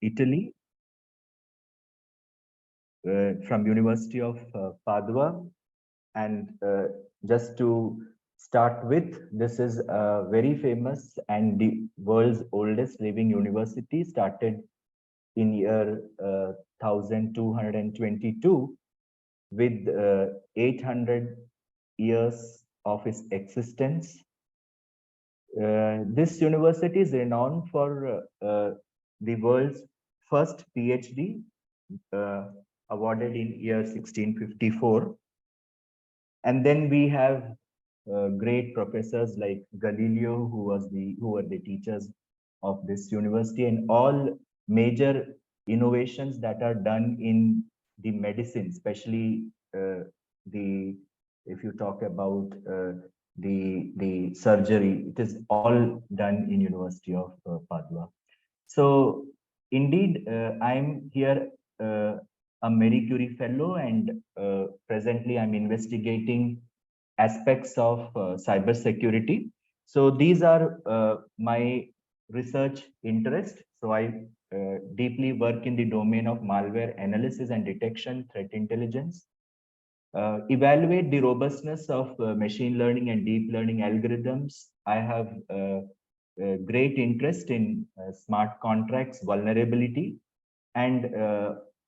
Italy, from University of Padua. And just to start with, this is a very famous and the world's oldest living university, started in year 1222 with 800 years of its existence. This university is renowned for the world's first PhD, uh, awarded in year 1654. And then we have great professors like Galileo, who were the teachers of this university, and all major innovations that are done in the medicine, especially the if you talk about the surgery, it is all done in University of Padua. So indeed, I'm here a Marie Curie Fellow, and presently I'm investigating aspects of cybersecurity. So these are my research interests. So I deeply work in the domain of malware analysis and detection, threat intelligence, evaluate the robustness of machine learning and deep learning algorithms. I have great interest in smart contracts, vulnerability, and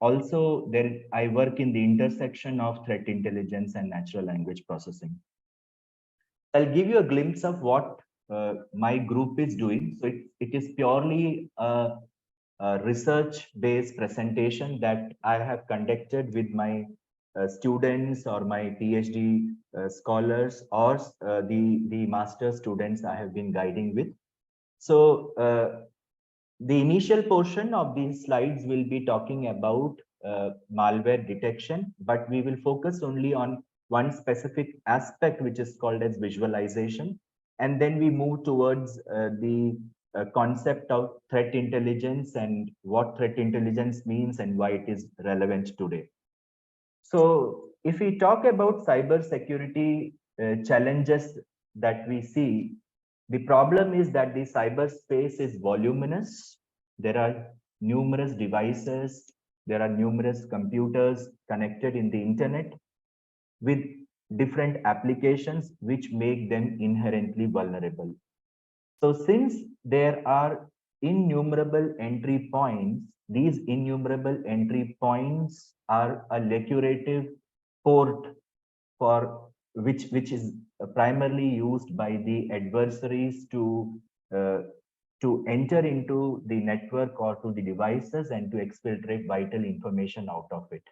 also there I work in the intersection of threat intelligence and natural language processing. I'll give you a glimpse of what my group is doing. So it is purely a research-based presentation that I have conducted with my students or my PhD scholars or the master students I have been guiding with. So the initial portion of these slides will be talking about malware detection, but we will focus only on one specific aspect, which is called as visualization. And then we move towards the concept of threat intelligence and what threat intelligence means and why it is relevant today. So if we talk about cyber security challenges that we see, the problem is that the cyberspace is voluminous. There are numerous devices, there are numerous computers connected in the internet with different applications which make them inherently vulnerable. So since there are innumerable entry points, these innumerable entry points are a lucrative port for which is primarily used by the adversaries uh, to enter into the network or to the devices and to exfiltrate vital information out of it.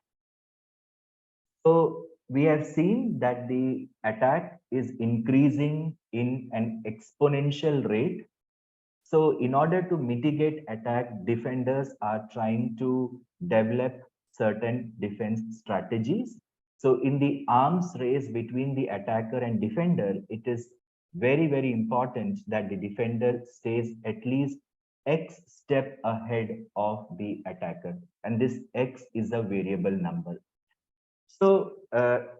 So we have seen that the attack is increasing in an exponential rate. So in order to mitigate attack, defenders are trying to develop certain defense strategies. So in the arms race between the attacker and defender, it is very, very important that the defender stays at least X step ahead of the attacker. And this X is a variable number. So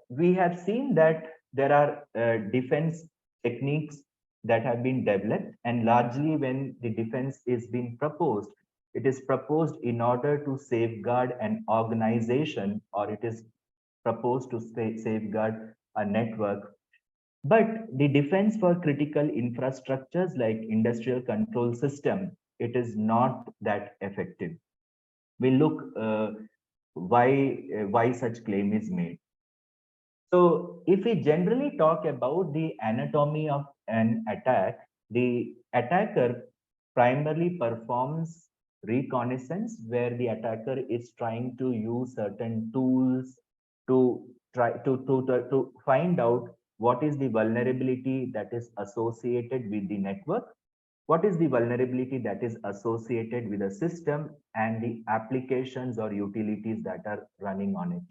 we have seen that there are defense techniques that have been developed, and largely when the defense is being proposed, it is proposed in order to safeguard an organization, or it is proposed to safeguard a network. But the defense for critical infrastructures like industrial control system, it is not that effective. We look why such claim is made. So if we generally talk about the anatomy of an attack, the attacker primarily performs reconnaissance, where the attacker is trying to use certain tools to try to find out what is the vulnerability that is associated with the network, what is the vulnerability that is associated with the system and the applications or utilities that are running on it.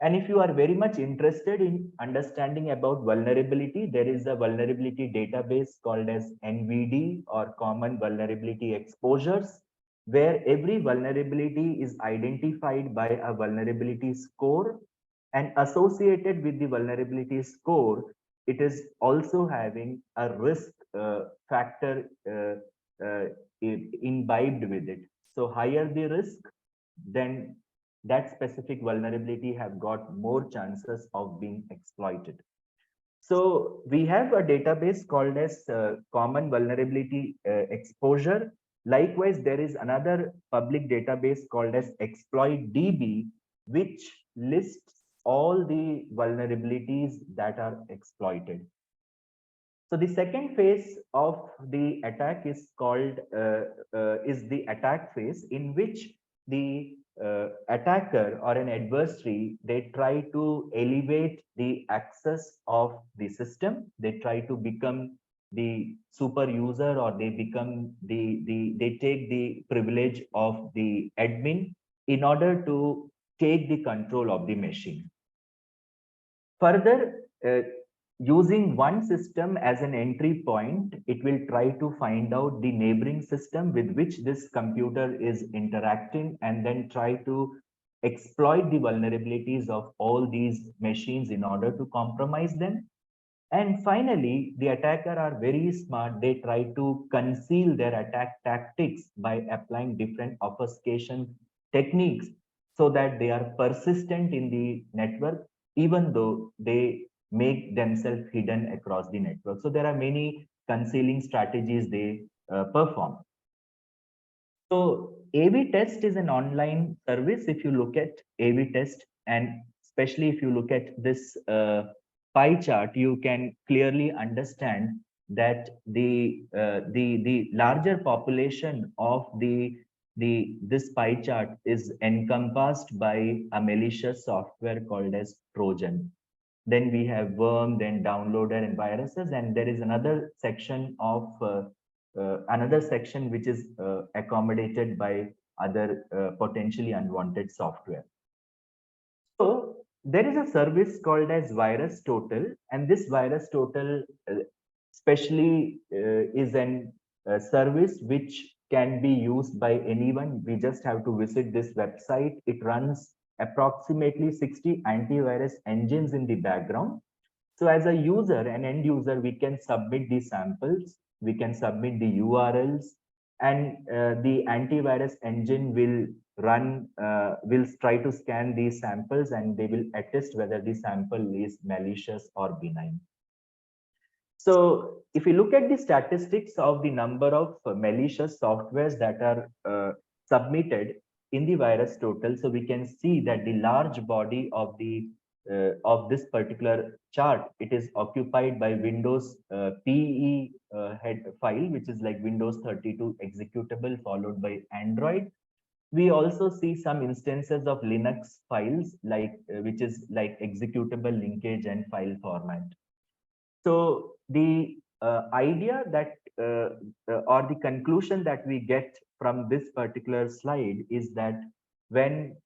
And if you are very much interested in understanding about vulnerability, there is a vulnerability database called as NVD, or Common Vulnerability Exposures, where every vulnerability is identified by a vulnerability score, and associated with the vulnerability score, it is also having a risk factor imbibed with it. So higher the risk, then that specific vulnerability have got more chances of being exploited. So we have a database called as common vulnerability exposure. Likewise, there is another public database called as exploit DB, which lists all the vulnerabilities that are exploited. So the second phase of the attack is called is the attack phase, in which the attacker or an adversary, they try to elevate the access of the system. They try to become the super user, or they become they take the privilege of the admin in order to take the control of the machine. Further, using one system as an entry point, it will try to find out the neighboring system with which this computer is interacting, and then try to exploit the vulnerabilities of all these machines in order to compromise them. And finally, the attacker are very smart. They try to conceal their attack tactics by applying different obfuscation techniques, so that they are persistent in the network, even though they make themselves hidden across the network. So there are many concealing strategies they perform. So AV test is an online service. If you look at AV test, and especially if you look at this pie chart, you can clearly understand that the larger population of the this pie chart is encompassed by a malicious software called as Trojan. Then we have worm, then downloader and viruses, and there is another section which is accommodated by other potentially unwanted software. So there is a service called as Virus Total, and this Virus Total especially is an service which can be used by anyone. We just have to visit this website. It runs approximately 60 antivirus engines in the background. So as a user, an end user, we can submit the samples, we can submit the URLs, and the antivirus engine will will try to scan these samples, and they will attest whether the sample is malicious or benign. So if you look at the statistics of the number of malicious softwares that are submitted in the virus total, so we can see that the large body of this particular chart, it is occupied by Windows PE head file, which is like Windows 32 executable, followed by Android. We also see some instances of Linux files, like which is like executable linkage and file format. So the idea that or the conclusion that we get from this particular slide is that when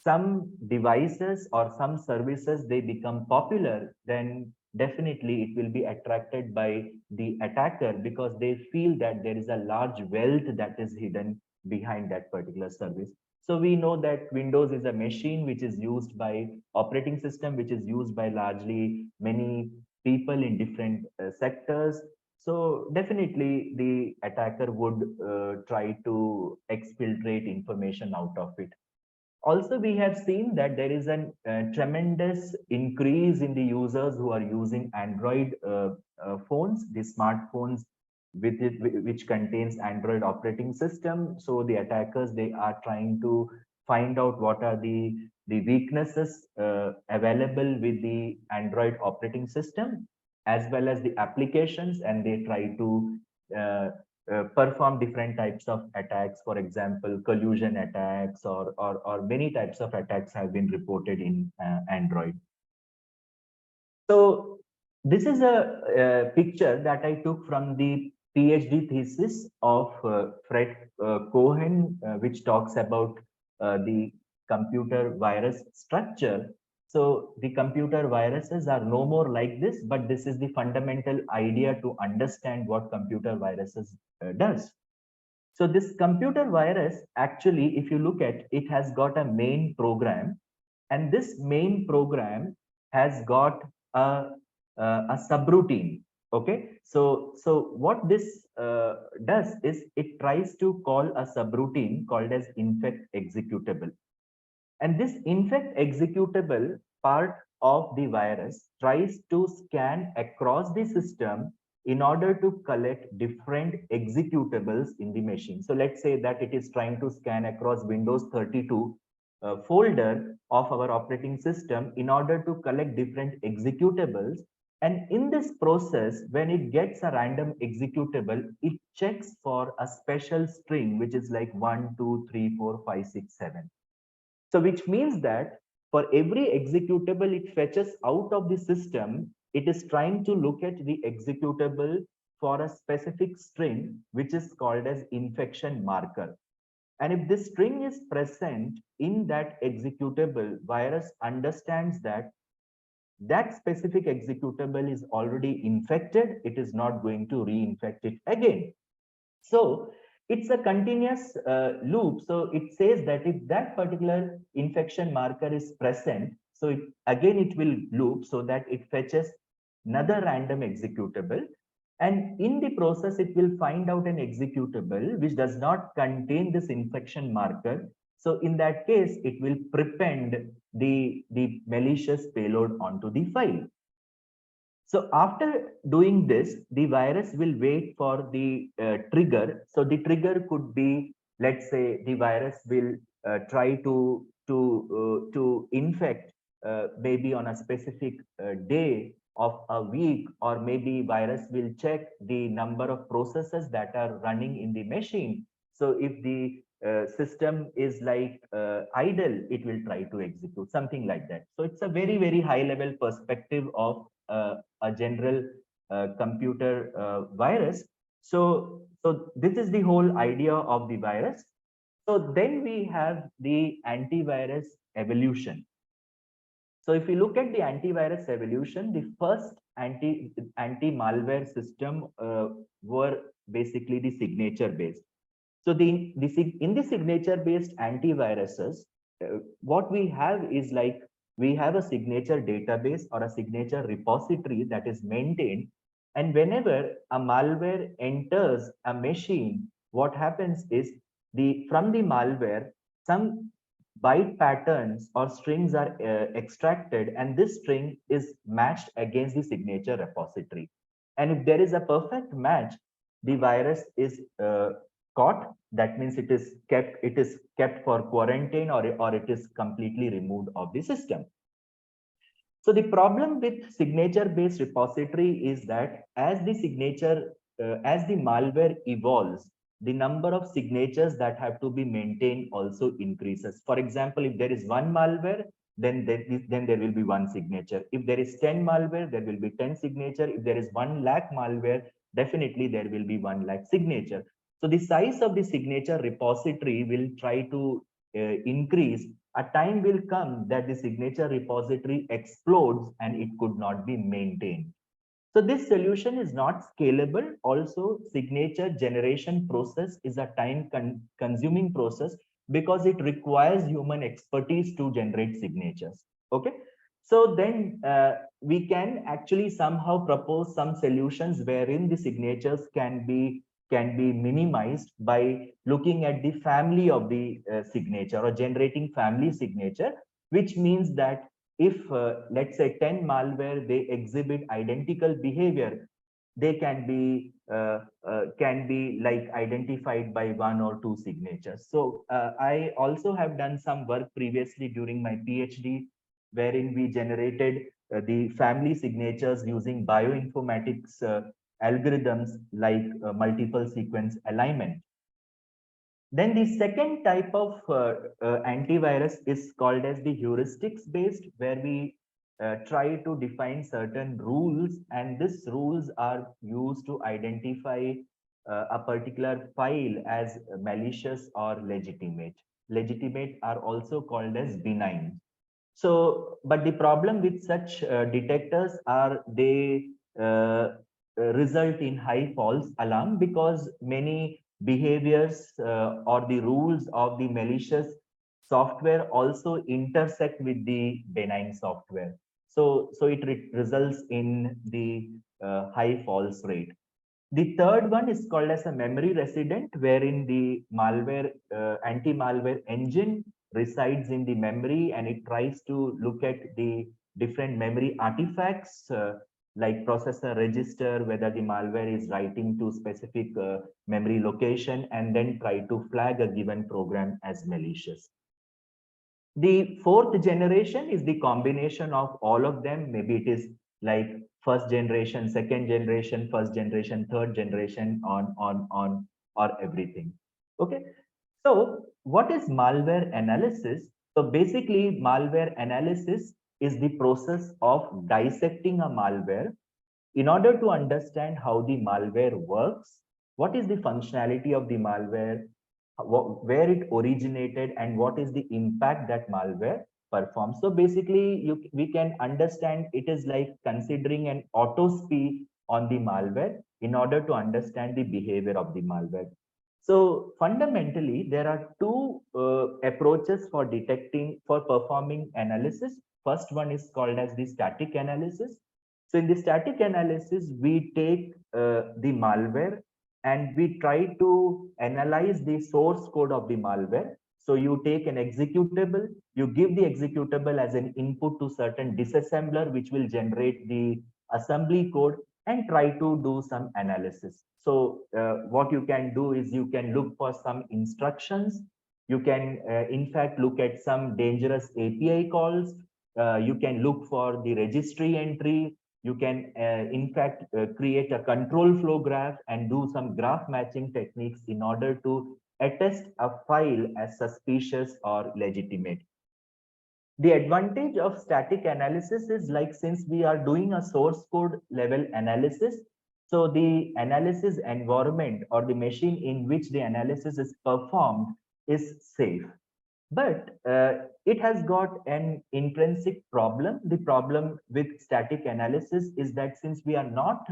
some devices or some services, they become popular, then definitely it will be attracted by the attacker, because they feel that there is a large wealth that is hidden behind that particular service. So we know that Windows is a machine which is used by operating system, which is used by largely many people in different sectors. So definitely the attacker would try to exfiltrate information out of it. Also, we have seen that there is a tremendous increase in the users who are using Android phones, the smartphones with it, which contains Android operating system. So the attackers, they are trying to find out what are the weaknesses available with the Android operating system, as well as the applications, and they try to perform different types of attacks. For example, collusion attacks, or many types of attacks have been reported in Android. So this is a picture that I took from the PhD thesis of Fred Cohen, which talks about the computer virus structure. So the computer viruses are no more like this, but this is the fundamental idea to understand what computer viruses does. So this computer virus, actually, if you look at it, has got a main program, and this main program has got a subroutine. Okay, so what this does is it tries to call a subroutine called as infect executable. And this infect executable part of the virus tries to scan across the system in order to collect different executables in the machine. So let's say that it is trying to scan across Windows 32 folder of our operating system in order to collect different executables. And in this process, when it gets a random executable, it checks for a special string, which is like 1, 2, 3, 4, 5, 6, 7. So which means that for every executable it fetches out of the system, it is trying to look at the executable for a specific string, which is called as infection marker. And if this string is present in that executable, virus understands that that specific executable is already infected. It is not going to reinfect it again. So it's a continuous loop. So it says that if that particular infection marker is present, so again it will loop so that it fetches another random executable. And in the process, it will find out an executable which does not contain this infection marker. So in that case, it will prepend the malicious payload onto the file. So after doing this, the virus will wait for the trigger. So the trigger could be, let's say, the virus will try to infect maybe on a specific day of a week, or maybe virus will check the number of processes that are running in the machine. So if the system is like idle, it will try to execute something like that. So it's a very, very high level perspective of a general computer virus. So this is the whole idea of the virus. So then we have the antivirus evolution. So if you look at the antivirus evolution, the first anti-malware system were basically the signature based. So in the signature based antiviruses, what we have is like we have a signature database or a signature repository that is maintained. And whenever a malware enters a machine, what happens is from the malware, some byte patterns or strings are extracted, and this string is matched against the signature repository. And if there is a perfect match, the virus is caught. That means it is kept for quarantine, or it is completely removed of the system. So the problem with signature based repository is that as the malware evolves, the number of signatures that have to be maintained also increases. For example, if there is one malware, then there will be one signature. If there is 10 malware, there will be 10 signature. If there is 1 lakh malware, definitely there will be 1 lakh signature. So the size of the signature repository will try to increase. A time will come that the signature repository explodes and it could not be maintained. So this solution is not scalable. Also, signature generation process is a time consuming process because it requires human expertise to generate signatures. Okay. So then we can actually somehow propose some solutions wherein the signatures can be minimized by looking at the family of the signature or generating family signature, which means that if let's say 10 malware, they exhibit identical behavior, they can be like identified by 1 or 2 signatures. So I also have done some work previously during my PhD, wherein we generated the family signatures using bioinformatics algorithms like multiple sequence alignment. Then the second type of antivirus is called as the heuristics based, where we try to define certain rules, and these rules are used to identify a particular file as malicious or legitimate. Legitimate are also called as benign. So, but the problem with such detectors are they result in high false alarm because many behaviors or the rules of the malicious software also intersect with the benign software. So it results in the high false rate. The third one is called as a memory resident, wherein the malware, anti-malware engine resides in the memory and it tries to look at the different memory artifacts like processor register, whether the malware is writing to specific memory location, and then try to flag a given program as malicious. The fourth generation is the combination of all of them. Maybe it is like first generation, second generation, first generation, third generation, on, or everything. Okay. So what is malware analysis? So basically, malware analysis is the process of dissecting a malware in order to understand how the malware works, what is the functionality of the malware, where it originated, and what is the impact that malware performs. So basically, we can understand it is like considering an autopsy on the malware in order to understand the behavior of the malware. So fundamentally, there are two approaches for performing analysis. First one is called as the static analysis. So in the static analysis, we take the malware and we try to analyze the source code of the malware. So you take an executable, you give the executable as an input to certain disassembler, which will generate the assembly code, and try to do some analysis. So what you can do is you can look for some instructions. You can, in fact, look at some dangerous API calls. You can look for the registry entry. You can, in fact, create a control flow graph and do some graph matching techniques in order to attest a file as suspicious or legitimate. The advantage of static analysis is, like, since we are doing a source code level analysis, so the analysis environment or the machine in which the analysis is performed is safe. But it has got an intrinsic problem. The problem with static analysis is that since we are not,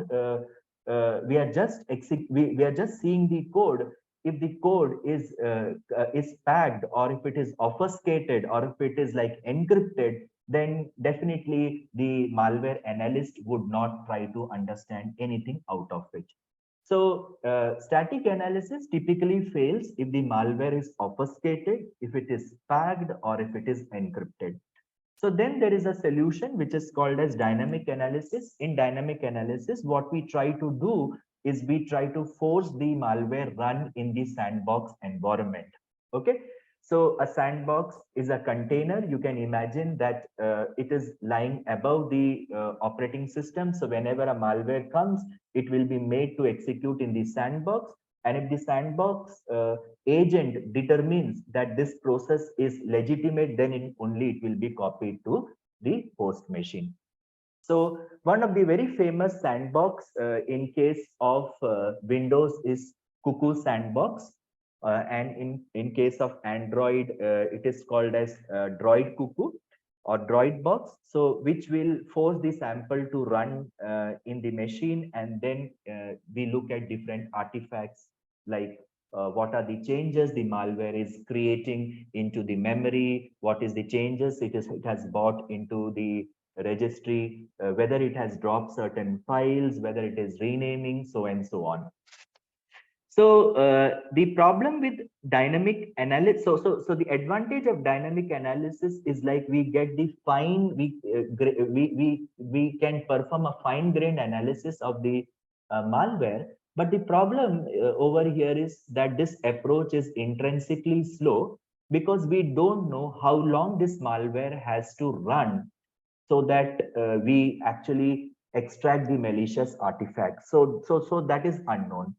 we are just seeing the code. If the code is tagged, or if it is obfuscated, or if it is like encrypted, then definitely the malware analyst would not try to understand anything out of it. So static analysis typically fails if the malware is obfuscated, if it is tagged, or if it is encrypted. So then there is a solution which is called as dynamic analysis. In dynamic analysis, what we try to do is we try to force the malware run in the sandbox environment. Okay. So a sandbox is a container. You can imagine that it is lying above the operating system. So whenever a malware comes, it will be made to execute in the sandbox. And if the sandbox agent determines that this process is legitimate, then only it will be copied to the host machine. So one of the very famous sandbox in case of Windows is Cuckoo Sandbox. And in case of Android, it is called as Droid Cuckoo or Droid Box. So which will force the sample to run in the machine, and then we look at different artifacts like what are the changes the malware is creating into the memory, what is the changes it has brought into the registry, whether it has dropped certain files, whether it is renaming, so and so on. So the problem with dynamic analysis, so the advantage of dynamic analysis is like we get the fine, we can perform a fine-grained analysis of the malware. But the problem over here is that this approach is intrinsically slow, because we don't know how long this malware has to run so that we actually extract the malicious artifact. So that is unknown.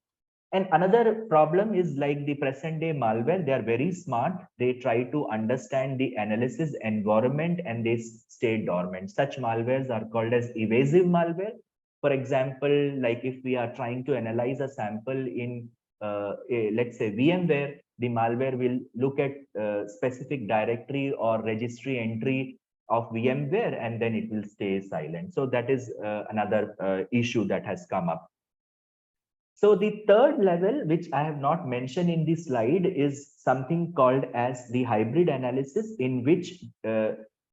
And another problem is like the present day malware. They are very smart. They try to understand the analysis environment and they stay dormant. Such malwares are called as evasive malware. For example, like if we are trying to analyze a sample in, let's say VMware, the malware will look at specific directory or registry entry of VMware, and then it will stay silent. So that is another issue that has come up. So the third level, which I have not mentioned in this slide, is something called as the hybrid analysis, in which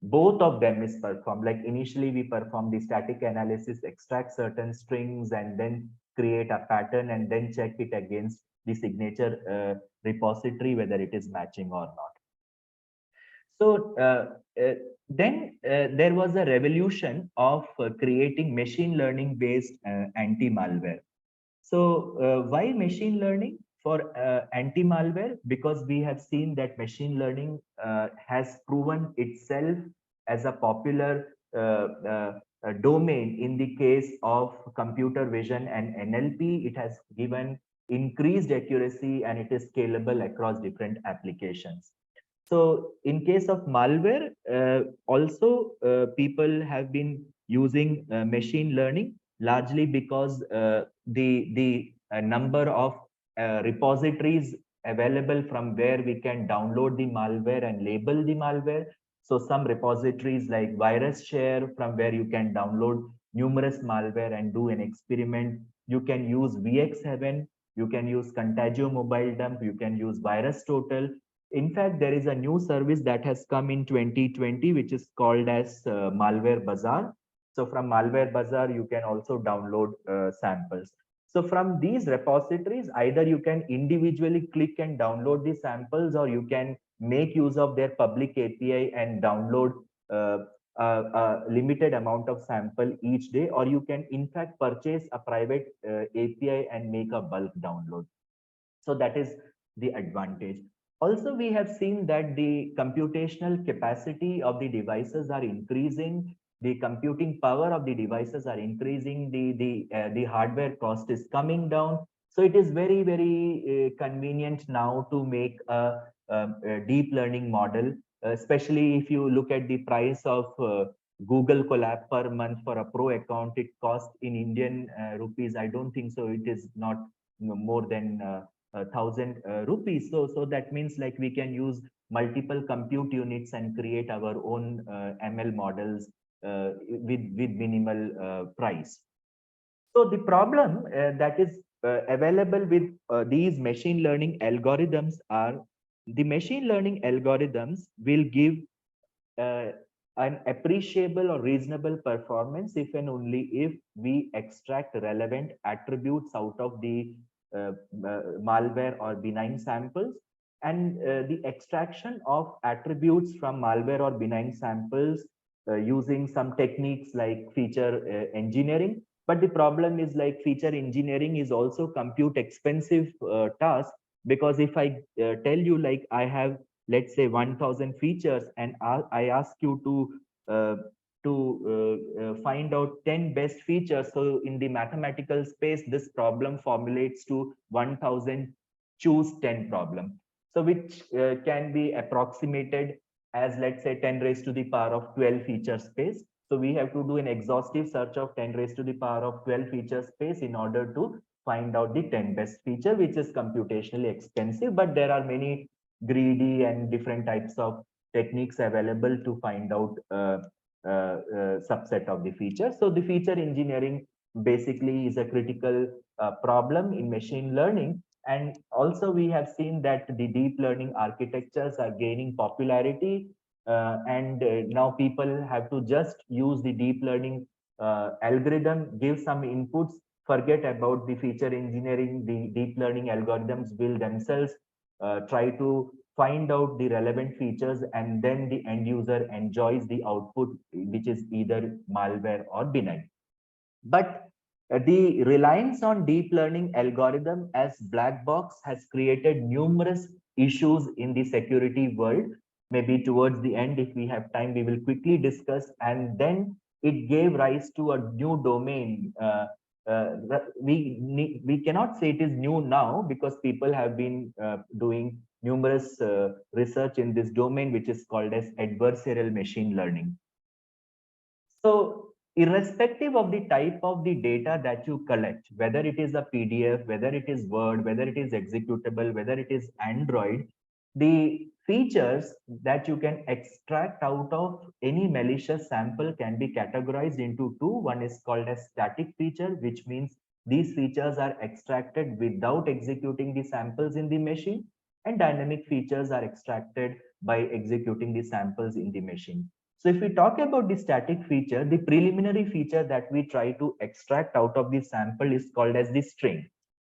both of them is performed. Like initially we perform the static analysis, extract certain strings, and then create a pattern and then check it against the signature repository whether it is matching or not. So then there was a revolution of creating machine learning based anti-malware. So why machine learning for anti-malware? Because we have seen that machine learning has proven itself as a popular domain in the case of computer vision and NLP. It has given increased accuracy and it is scalable across different applications. So in case of malware, also people have been using machine learning largely because the number of repositories available from where we can download the malware and label the malware. So some repositories like virus share from where you can download numerous malware and do an experiment. You can use VX7, you can use Contagio mobile dump, you can use virus total. In fact, there is a new service that has come in 2020, which is called as Malware Bazaar. So from Malware Bazaar, you can also download samples. So from these repositories, either you can individually click and download the samples, or you can make use of their public API and download uh, a limited amount of sample each day, or you can in fact purchase a private API and make a bulk download. So that is the advantage. Also, we have seen that the computational capacity of the devices are increasing, the computing power of the devices are increasing, the hardware cost is coming down. So it is very convenient now to make a deep learning model, especially if you look at the price of Google Colab per month for a pro account. It costs in Indian rupees, I don't think so, it is not more than 1,000 rupees. So that means like we can use multiple compute units and create our own ML models with minimal price. So the problem that is available with these machine learning algorithms are the machine learning algorithms will give uh, an appreciable or reasonable performance if and only if we extract relevant attributes out of the malware or benign samples. And the extraction of attributes from malware or benign samples using some techniques like feature engineering. But the problem is like feature engineering is also compute expensive task, because if I tell you like I have, let's say, 1,000 features and I ask you uh, to find out 10 best features, so in the mathematical space this problem formulates to 1,000 choose 10 problem, so which can be approximated as, let's say, 10 raised to the power of 12 feature space. So we have to do an exhaustive search of 10 raised to the power of 12 feature space in order to find out the 10 best feature, which is computationally expensive. But there are many greedy and different types of techniques available to find out subset of the feature. So the feature engineering basically is a critical problem in machine learning. And also we have seen that the deep learning architectures are gaining popularity, and now people have to just use the deep learning algorithm, give some inputs, forget about the feature engineering. The deep learning algorithms will themselves try to find out the relevant features, and then the end user enjoys the output, which is either malware or benign. But the reliance on deep learning algorithm as black box has created numerous issues in the security world. Maybe towards the end, if we have time, we will quickly discuss. And then it gave rise to a new domain. We cannot say it is new now, because people have been doing numerous research in this domain, which is called as adversarial machine learning. So irrespective of the type of the data that you collect, whether it is a PDF, whether it is Word, whether it is executable, whether it is Android, the features that you can extract out of any malicious sample can be categorized into two. One is called as static feature, which means these features are extracted without executing the samples in the machine, and dynamic features are extracted by executing the samples in the machine. So if we talk about the static feature, the preliminary feature that we try to extract out of the sample is called as the string.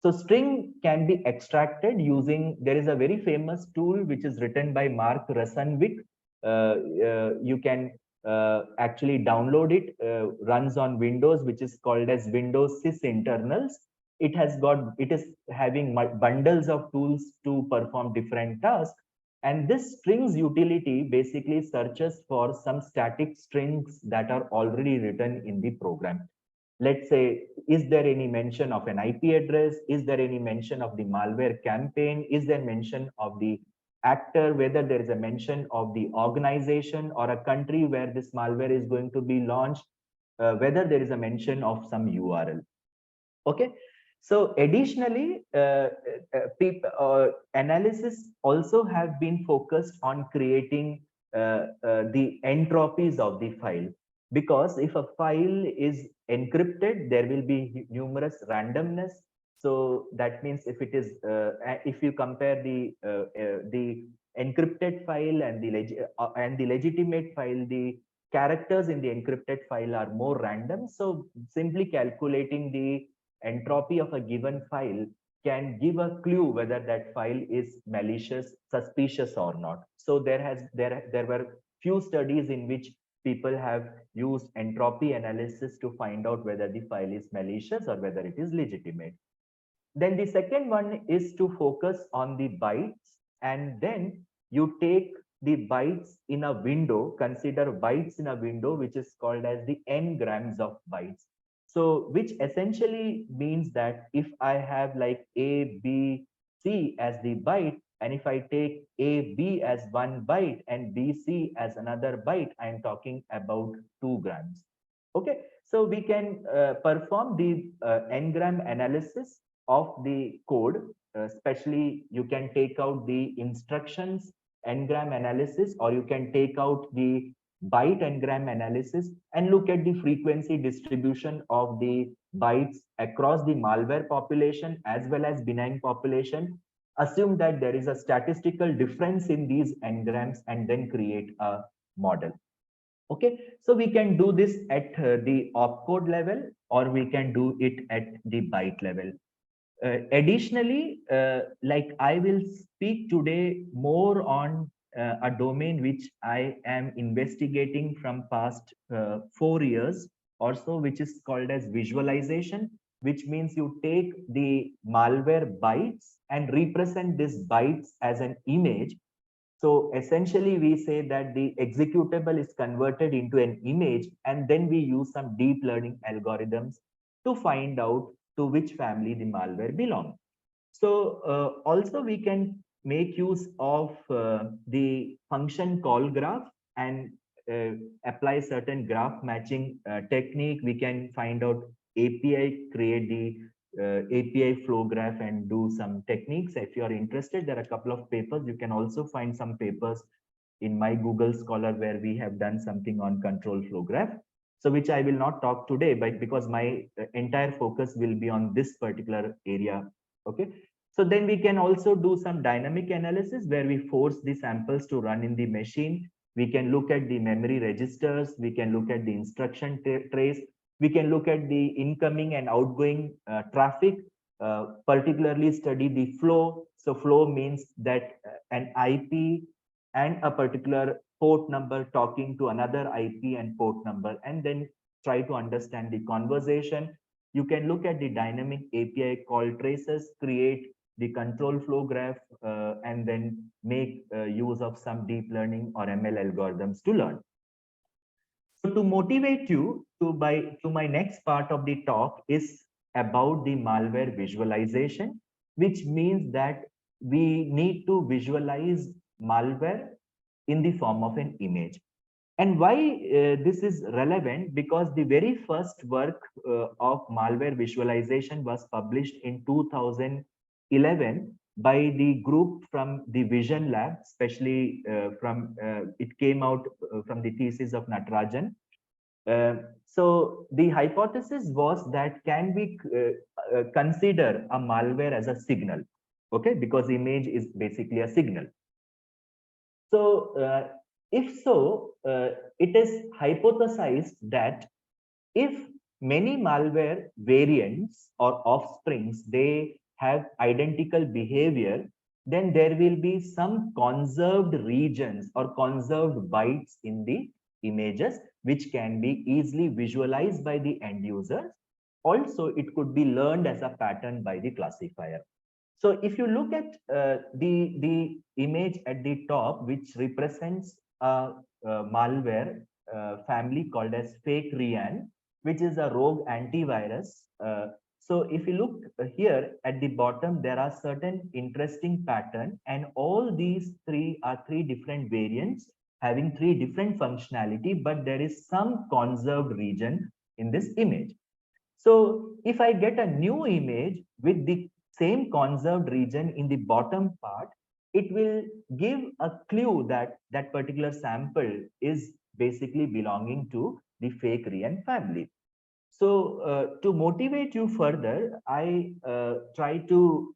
So string can be extracted using, there is a very famous tool which is written by Mark Rusanvik. You can actually download it, runs on Windows, which is called as Windows Sys internals. It is having bundles of tools to perform different tasks. And this strings utility basically searches for some static strings that are already written in the program. Let's say, is there any mention of an IP address? Is there any mention of the malware campaign? Is there mention of the actor, whether there is a mention of the organization or a country where this malware is going to be launched, whether there is a mention of some URL. Okay. So additionally, analysis also have been focused on creating the entropies of the file, because if a file is encrypted, there will be numerous randomness. So that means if you compare the encrypted file and the legitimate file, the characters in the encrypted file are more random. So simply calculating the entropy of a given file can give a clue whether that file is malicious, suspicious or not. So there were few studies in which people have used entropy analysis to find out whether the file is malicious or whether it is legitimate. Then the second one is to focus on the bytes, and then you take the bytes in a window, consider bytes in a window, which is called as the n grams of bytes. So which essentially means that if I have like A, B, C as the byte, and if I take A, B as one byte and B, C as another byte, I am talking about 2 grams. Okay, so we can perform the n-gram analysis of the code, especially you can take out the instructions n-gram analysis, or you can take out the byte n-gram analysis and look at the frequency distribution of the bytes across the malware population as well as benign population. Assume that there is a statistical difference in these n-grams and then create a model. Okay, so we can do this at the opcode level, or we can do it at the byte level. Additionally, like I will speak today more on a domain which I am investigating from past 4 years or so, which is called as visualization, which means you take the malware bytes and represent these bytes as an image. So essentially, we say that the executable is converted into an image, and then we use some deep learning algorithms to find out to which family the malware belongs. So also we can make use of the function call graph and apply certain graph matching technique. We can find out API, create the API flow graph and do some techniques. If you are interested, there are a couple of papers. You can also find some papers in my Google Scholar where we have done something on control flow graph. So which I will not talk today, but because my entire focus will be on this particular area. Okay. So then we can also do some dynamic analysis where we force the samples to run in the machine. We can look at the memory registers. We can look at the instruction trace. We can look at the incoming and outgoing traffic, particularly study the flow. So flow means that an IP and a particular port number talking to another IP and port number, and then try to understand the conversation. You can look at the dynamic API call traces, create the control flow graph, and then make use of some deep learning or ML algorithms to learn. So to motivate you to my next part of the talk is about the malware visualization, which means that we need to visualize malware in the form of an image. And why this is relevant? Because the very first work of malware visualization was published in 2011 by the group from the Vision Lab, especially it came out from the thesis of Natarajan. So the hypothesis was that can we consider a malware as a signal? Okay, because image is basically a signal. So If so, it is hypothesized that if many malware variants or offsprings, they have identical behavior, then there will be some conserved regions or conserved bytes in the images, which can be easily visualized by the end users. Also, it could be learned as a pattern by the classifier. So if you look at the image at the top, which represents a malware family called as fake Rian, which is a rogue antivirus. So if you look here at the bottom, there are certain interesting pattern, and all these three are three different variants having three different functionality, but there is some conserved region in this image. So if I get a new image with the same conserved region in the bottom part, it will give a clue that that particular sample is basically belonging to the fake Rian family. So to motivate you further, I try to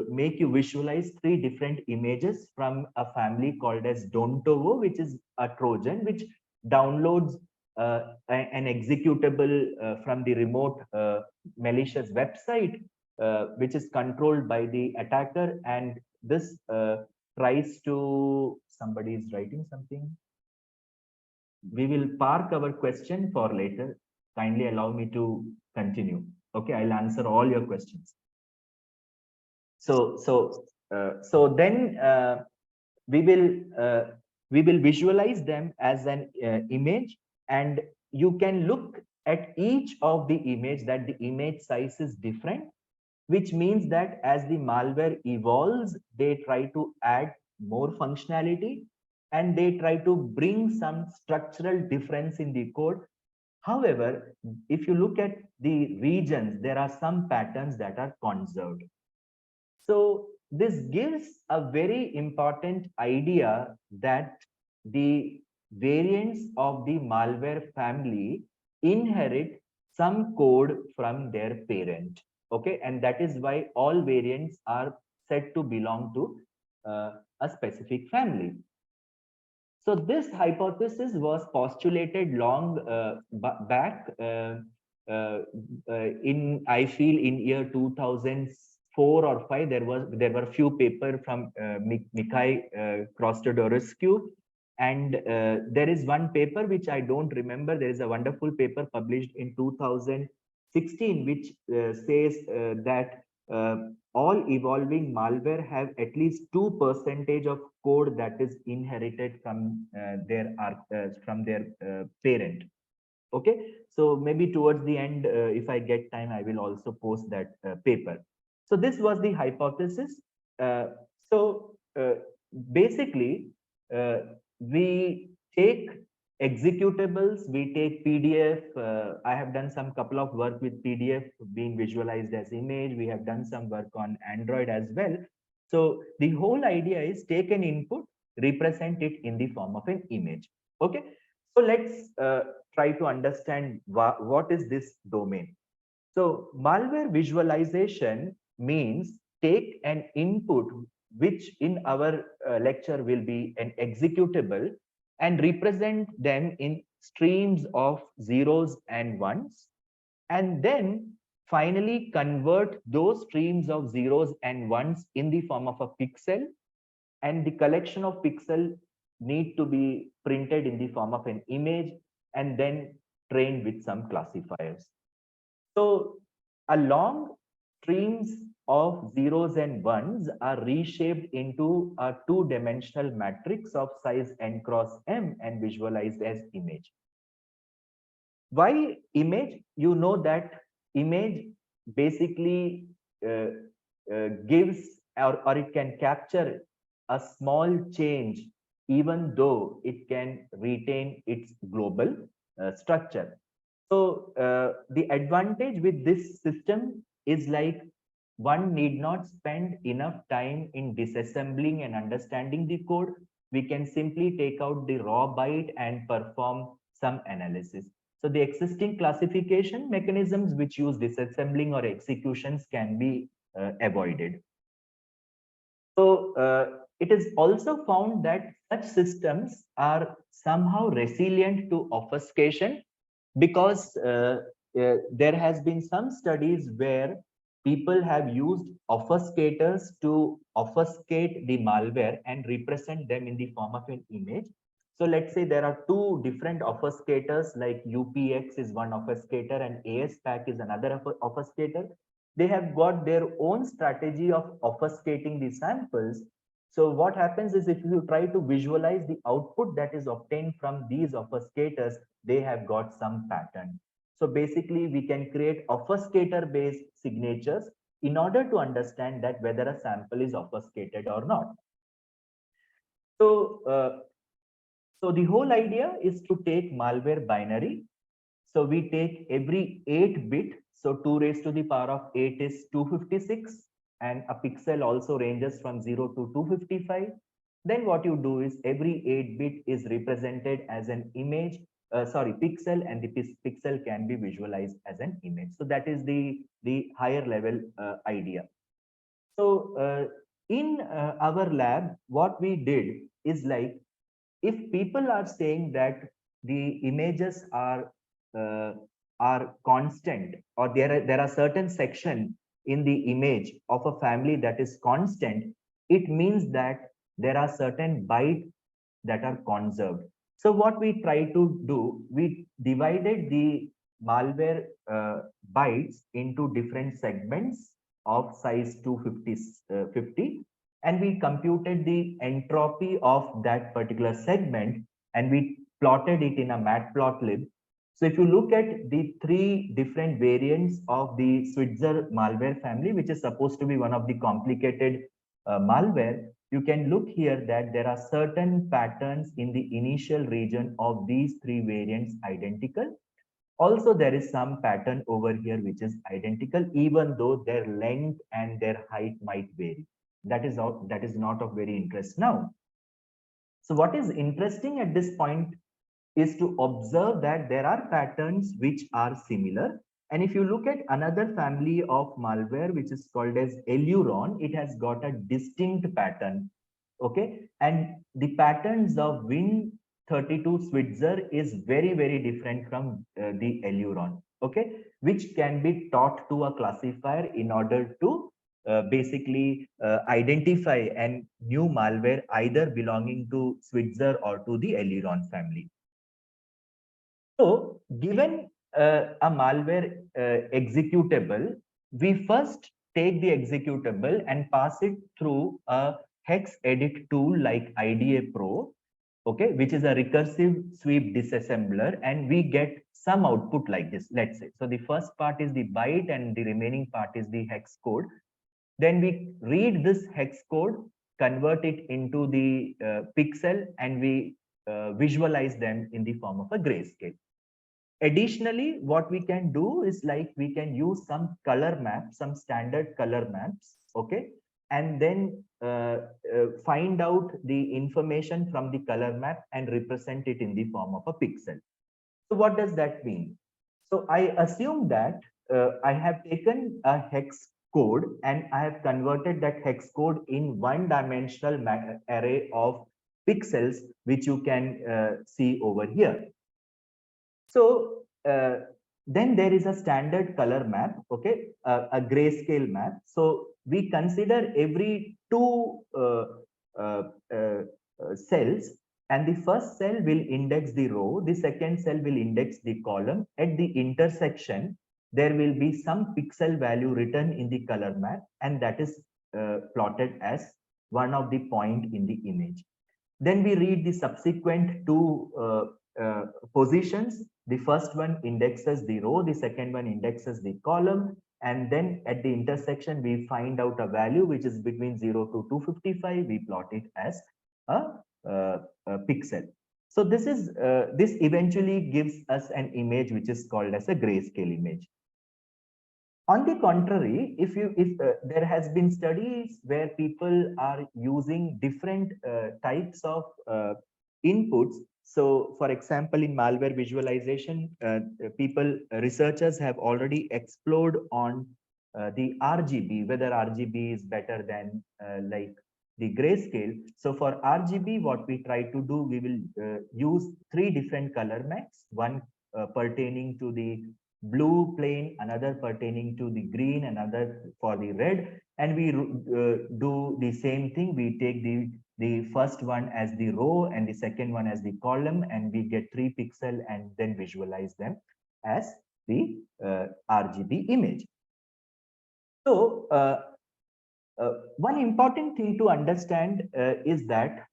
make you visualize three different images from a family called as Dontovo, which is a Trojan, which downloads an executable from the remote malicious website, which is controlled by the attacker. And this tries to, somebody is writing something. We will park our question for later. Kindly allow me to continue. Okay, I'll answer all your questions. So then we will visualize them as an image, and you can look at each of the image that the image size is different, which means that as the malware evolves, they try to add more functionality and they try to bring some structural difference in the code. However, if you look at the regions, there are some patterns that are conserved. So this gives a very important idea that the variants of the malware family inherit some code from their parent. Okay, and that is why all variants are said to belong to a specific family. So this hypothesis was postulated long back in, I feel, in year 2004 or 5. There were few paper from Mikhail Krostodorescu, and there is one paper which I don't remember. There is a wonderful paper published in 2016 which says that all evolving malware have at least 2% of code that is inherited from their parent. Okay, so maybe towards the end, if I get time, I will also post that paper. So this was the hypothesis. So basically, we take executables, we take PDF. I have done some couple of work with PDF being visualized as image. We have done some work on Android as well. So the whole idea is take an input, represent it in the form of an image. Okay, so let's try to understand what is this domain. So malware visualization means take an input, which in our lecture will be an executable, and represent them in streams of zeros and ones, and then finally convert those streams of zeros and ones in the form of a pixel, and the collection of pixel need to be printed in the form of an image and then trained with some classifiers. So along streams of zeros and ones are reshaped into a two-dimensional matrix of size n cross m and visualized as image. Why image? You know that image basically gives or it can capture a small change, even though it can retain its global structure. So the advantage with this system is like one need not spend enough time in disassembling and understanding the code. We can simply take out the raw byte and perform some analysis. So the existing classification mechanisms which use disassembling or executions can be avoided. So it is also found that such systems are somehow resilient to obfuscation because there has been some studies where people have used obfuscators to obfuscate the malware and represent them in the form of an image. So let's say there are two different obfuscators, like UPX is one obfuscator and ASPAC is another obfuscator. They have got their own strategy of obfuscating the samples. So what happens is, if you try to visualize the output that is obtained from these obfuscators, they have got some pattern. So basically, we can create obfuscator-based signatures in order to understand that whether a sample is obfuscated or not. So, so the whole idea is to take malware binary. So we take every 8 bit. So 2 raised to the power of 8 is 256, and a pixel also ranges from 0 to 255. Then what you do is every 8 bit is represented as an image, pixel, and the pixel can be visualized as an image. So that is the higher level idea. So in our lab, what we did is, like, if people are saying that the images uh, are constant, or there are certain section in the image of a family that is constant, it means that there are certain bytes that are conserved. So what we try to do, we divided the malware bytes into different segments of size 250, and we computed the entropy of that particular segment, and we plotted it in a matplotlib. So if you look at the three different variants of the Switzer malware family, which is supposed to be one of the complicated malware, you can look here that there are certain patterns in the initial region of these three variants identical. Also, there is some pattern over here which is identical, even though their length and their height might vary. That is not of very interest now. So what is interesting at this point is to observe that there are patterns which are similar. And if you look at another family of malware, which is called as Eluron, it has got a distinct pattern. Okay. And the patterns of Win32 Switzer is very, very different from the Eluron. Okay. Which can be taught to a classifier in order to basically identify a new malware either belonging to Switzer or to the Eluron family. So, given a malware executable, we first take the executable and pass it through a hex edit tool like IDA Pro, okay, which is a recursive sweep disassembler, and we get some output like this, let's say. So the first part is the byte and the remaining part is the hex code. Then we read this hex code, convert it into the pixel, and we visualize them in the form of a grayscale. Additionally, what we can do is, like, we can use some color maps, some standard color maps, okay, and then find out the information from the color map and represent it in the form of a pixel. So what does that mean? So I assume that I have taken a hex code and I have converted that hex code in one-dimensional array of pixels, which you can see over here. So then there is a standard color map, okay, a grayscale map. So we consider every two cells, and the first cell will index the row, the second cell will index the column. At the intersection, there will be some pixel value written in the color map, and that is plotted as one of the point in the image. Then we read the subsequent two positions. The first one indexes the row, the second one indexes the column, and then at the intersection we find out a value which is between 0 to 255. We plot it as a pixel. So this eventually gives us an image which is called as a grayscale image. On the contrary, if there has been studies where people are using different types of inputs. So, for example, in malware visualization, researchers have already explored on the RGB, whether RGB is better than like the grayscale. So for RGB, what we try to do, we will use three different color maps, one pertaining to the blue plane, another pertaining to the green, another for the red, and we do the same thing. We take the first one as the row and the second one as the column, and we get 3 pixels and then visualize them as the RGB image. So one important thing to understand is that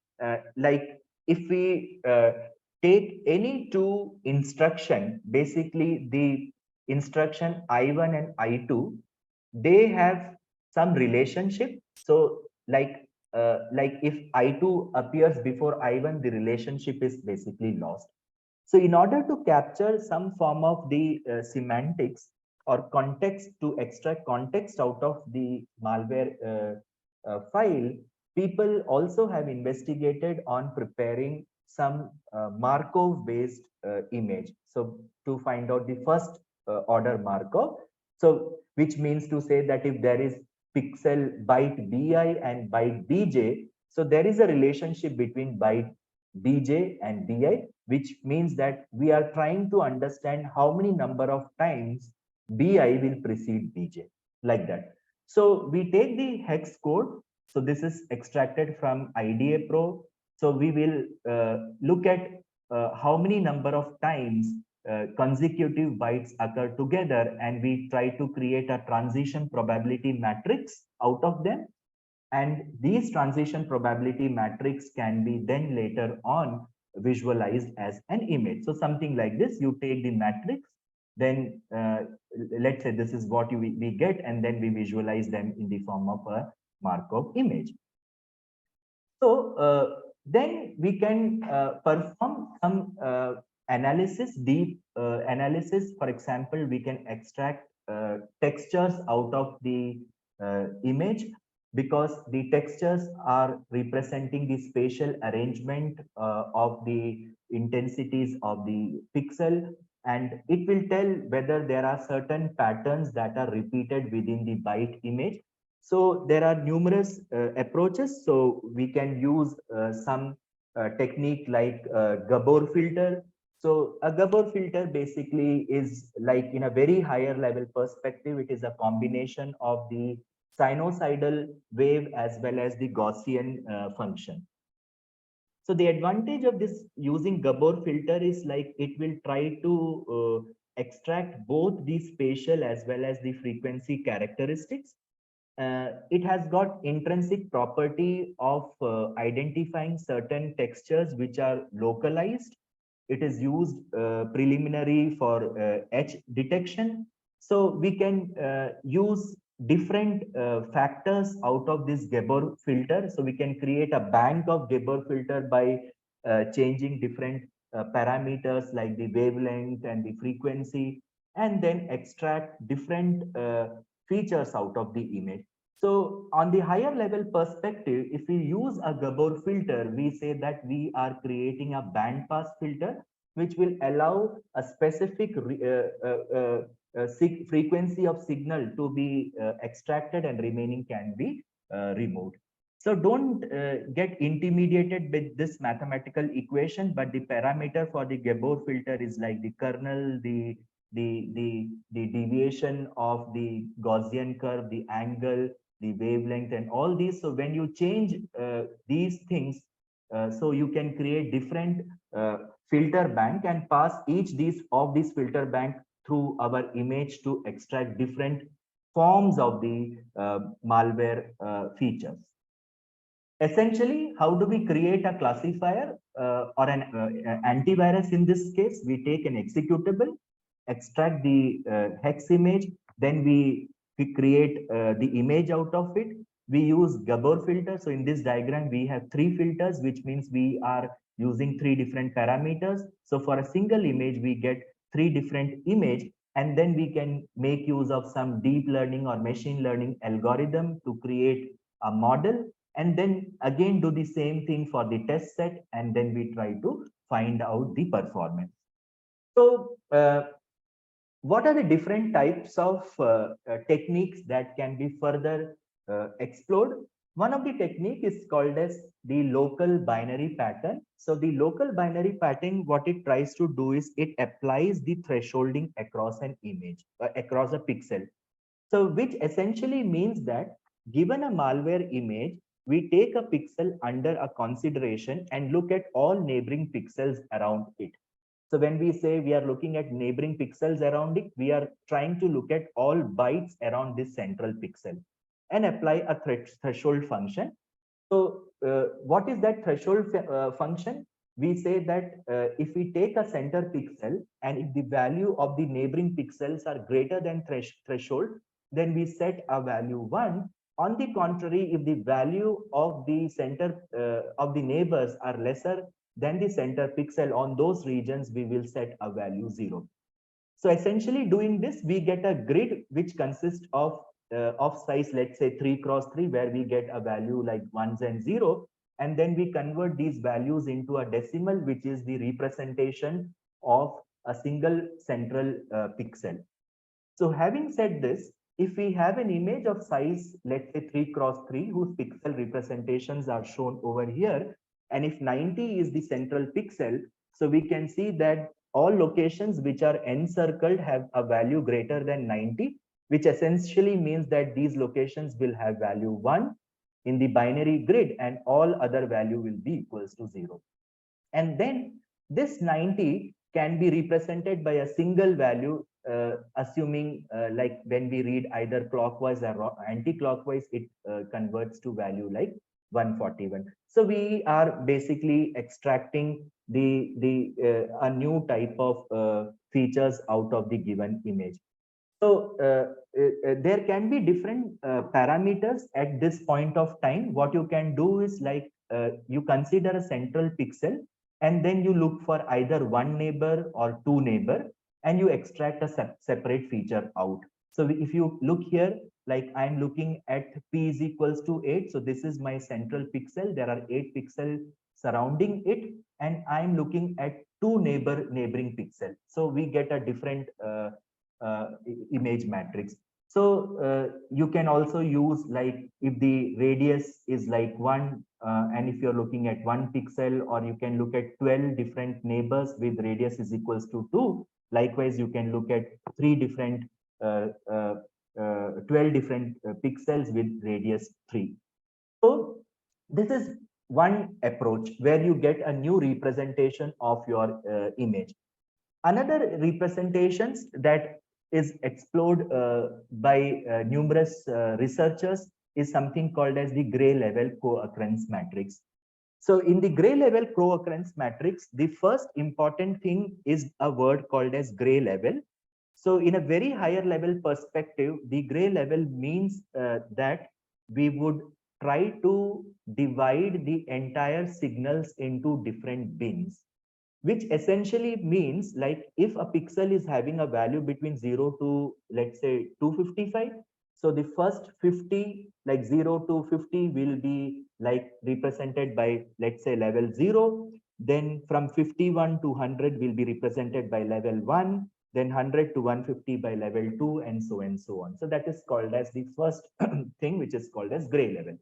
like if we take any two instruction, basically the instruction I1 and I2, they have some relationship. So like if I2 appears before I1, the relationship is basically lost. So in order to capture some form of the semantics or context, to extract context out of the malware file, people also have investigated on preparing some Markov based image. So to find out the first order Markov. So which means to say that if there is pixel byte BI and byte BJ, so there is a relationship between byte BJ and BI, which means that we are trying to understand how many number of times BI will precede BJ, like that. So we take the hex code. So this is extracted from IDA Pro. So we will look at how many number of times consecutive bytes occur together, and we try to create a transition probability matrix out of them. And these transition probability matrix can be then later on visualized as an image. So something like this, you take the matrix, then let's say this is what we get, and then we visualize them in the form of a Markov image. So then we can perform some analysis, deep analysis. For example, we can extract textures out of the image, because the textures are representing the spatial arrangement of the intensities of the pixel, and it will tell whether there are certain patterns that are repeated within the byte image. So there are numerous approaches. So we can use some technique like Gabor filter. So a Gabor filter basically is like, in a very higher level perspective, it is a combination of the sinusoidal wave as well as the Gaussian function. So the advantage of this using Gabor filter is like it will try to extract both the spatial as well as the frequency characteristics. It has got intrinsic property of identifying certain textures which are localized. It is used preliminary for edge detection. So we can use different factors out of this Gabor filter. So we can create a bank of Gabor filter by changing different parameters like the wavelength and the frequency, and then extract different features out of the image. So on the higher level perspective, if we use a Gabor filter, we say that we are creating a band pass filter, which will allow a specific frequency of signal to be extracted, and remaining can be removed. So don't get intimidated with this mathematical equation, but the parameter for the Gabor filter is like the kernel, the deviation of the Gaussian curve, the angle, the wavelength, and all these. So when you change these things, so you can create different filter bank and pass each these filter bank through our image to extract different forms of the malware features. Essentially, how do we create a classifier or an antivirus? In this case, we take an executable, extract the hex image, then we create the image out of it. We use Gabor filter. So in this diagram, we have 3 filters, which means we are using 3 different parameters. So for a single image, we get 3 different image, and then we can make use of some deep learning or machine learning algorithm to create a model, and then again do the same thing for the test set, and then we try to find out the performance. So what are the different types of techniques that can be further explored? One of the technique is called as the local binary pattern. So the local binary pattern, what it tries to do is it applies the thresholding across an image, across a pixel. So which essentially means that given a malware image, we take a pixel under a consideration and look at all neighboring pixels around it. So when we say we are looking at neighboring pixels around it, we are trying to look at all bytes around this central pixel and apply a threshold function. So what is that threshold function? We say that if we take a center pixel and if the value of the neighboring pixels are greater than threshold, then we set a value 1. On the contrary, if the value of the center of the neighbors are lesser than the center pixel, on those regions, we will set a value 0. So essentially doing this, we get a grid which consists of size, let's say 3 cross 3, where we get a value like ones and 0. And then we convert these values into a decimal, which is the representation of a single central pixel. So having said this, if we have an image of size, let's say 3 cross 3, whose pixel representations are shown over here, and if 90 is the central pixel, so we can see that all locations which are encircled have a value greater than 90, which essentially means that these locations will have value 1 in the binary grid and all other value will be equals to 0. And then this 90 can be represented by a single value, assuming like when we read either clockwise or anti-clockwise, it converts to value like 141. So we are basically extracting a new type of features out of the given image. So there can be different parameters at this point of time. What you can do is like you consider a central pixel and then you look for either one neighbor or two neighbor and you extract a separate feature out. So if you look here, like I'm looking at p is equals to 8. So this is my central pixel. There are 8 pixels surrounding it and I'm looking at two neighboring pixel. So we get a different image matrix. So you can also use like if the radius is like 1 and if you're looking at 1 pixel, or you can look at 12 different neighbors with radius is equals to 2. Likewise, you can look at 3 different 12 different pixels with radius 3. So this is one approach where you get a new representation of your image. Another representations that is explored by numerous researchers is something called as the gray level co-occurrence matrix. So in the gray level co-occurrence matrix, the first important thing is a word called as gray level. So in a very higher level perspective, the gray level means that we would try to divide the entire signals into different bins, which essentially means like if a pixel is having a value between 0 to let's say 255, so the first 50 like 0 to 50 will be like represented by let's say level 0, then from 51 to 100 will be represented by level 1, then 100 to 150 by level 2, and so on. So that is called as the first thing, which is called as gray level.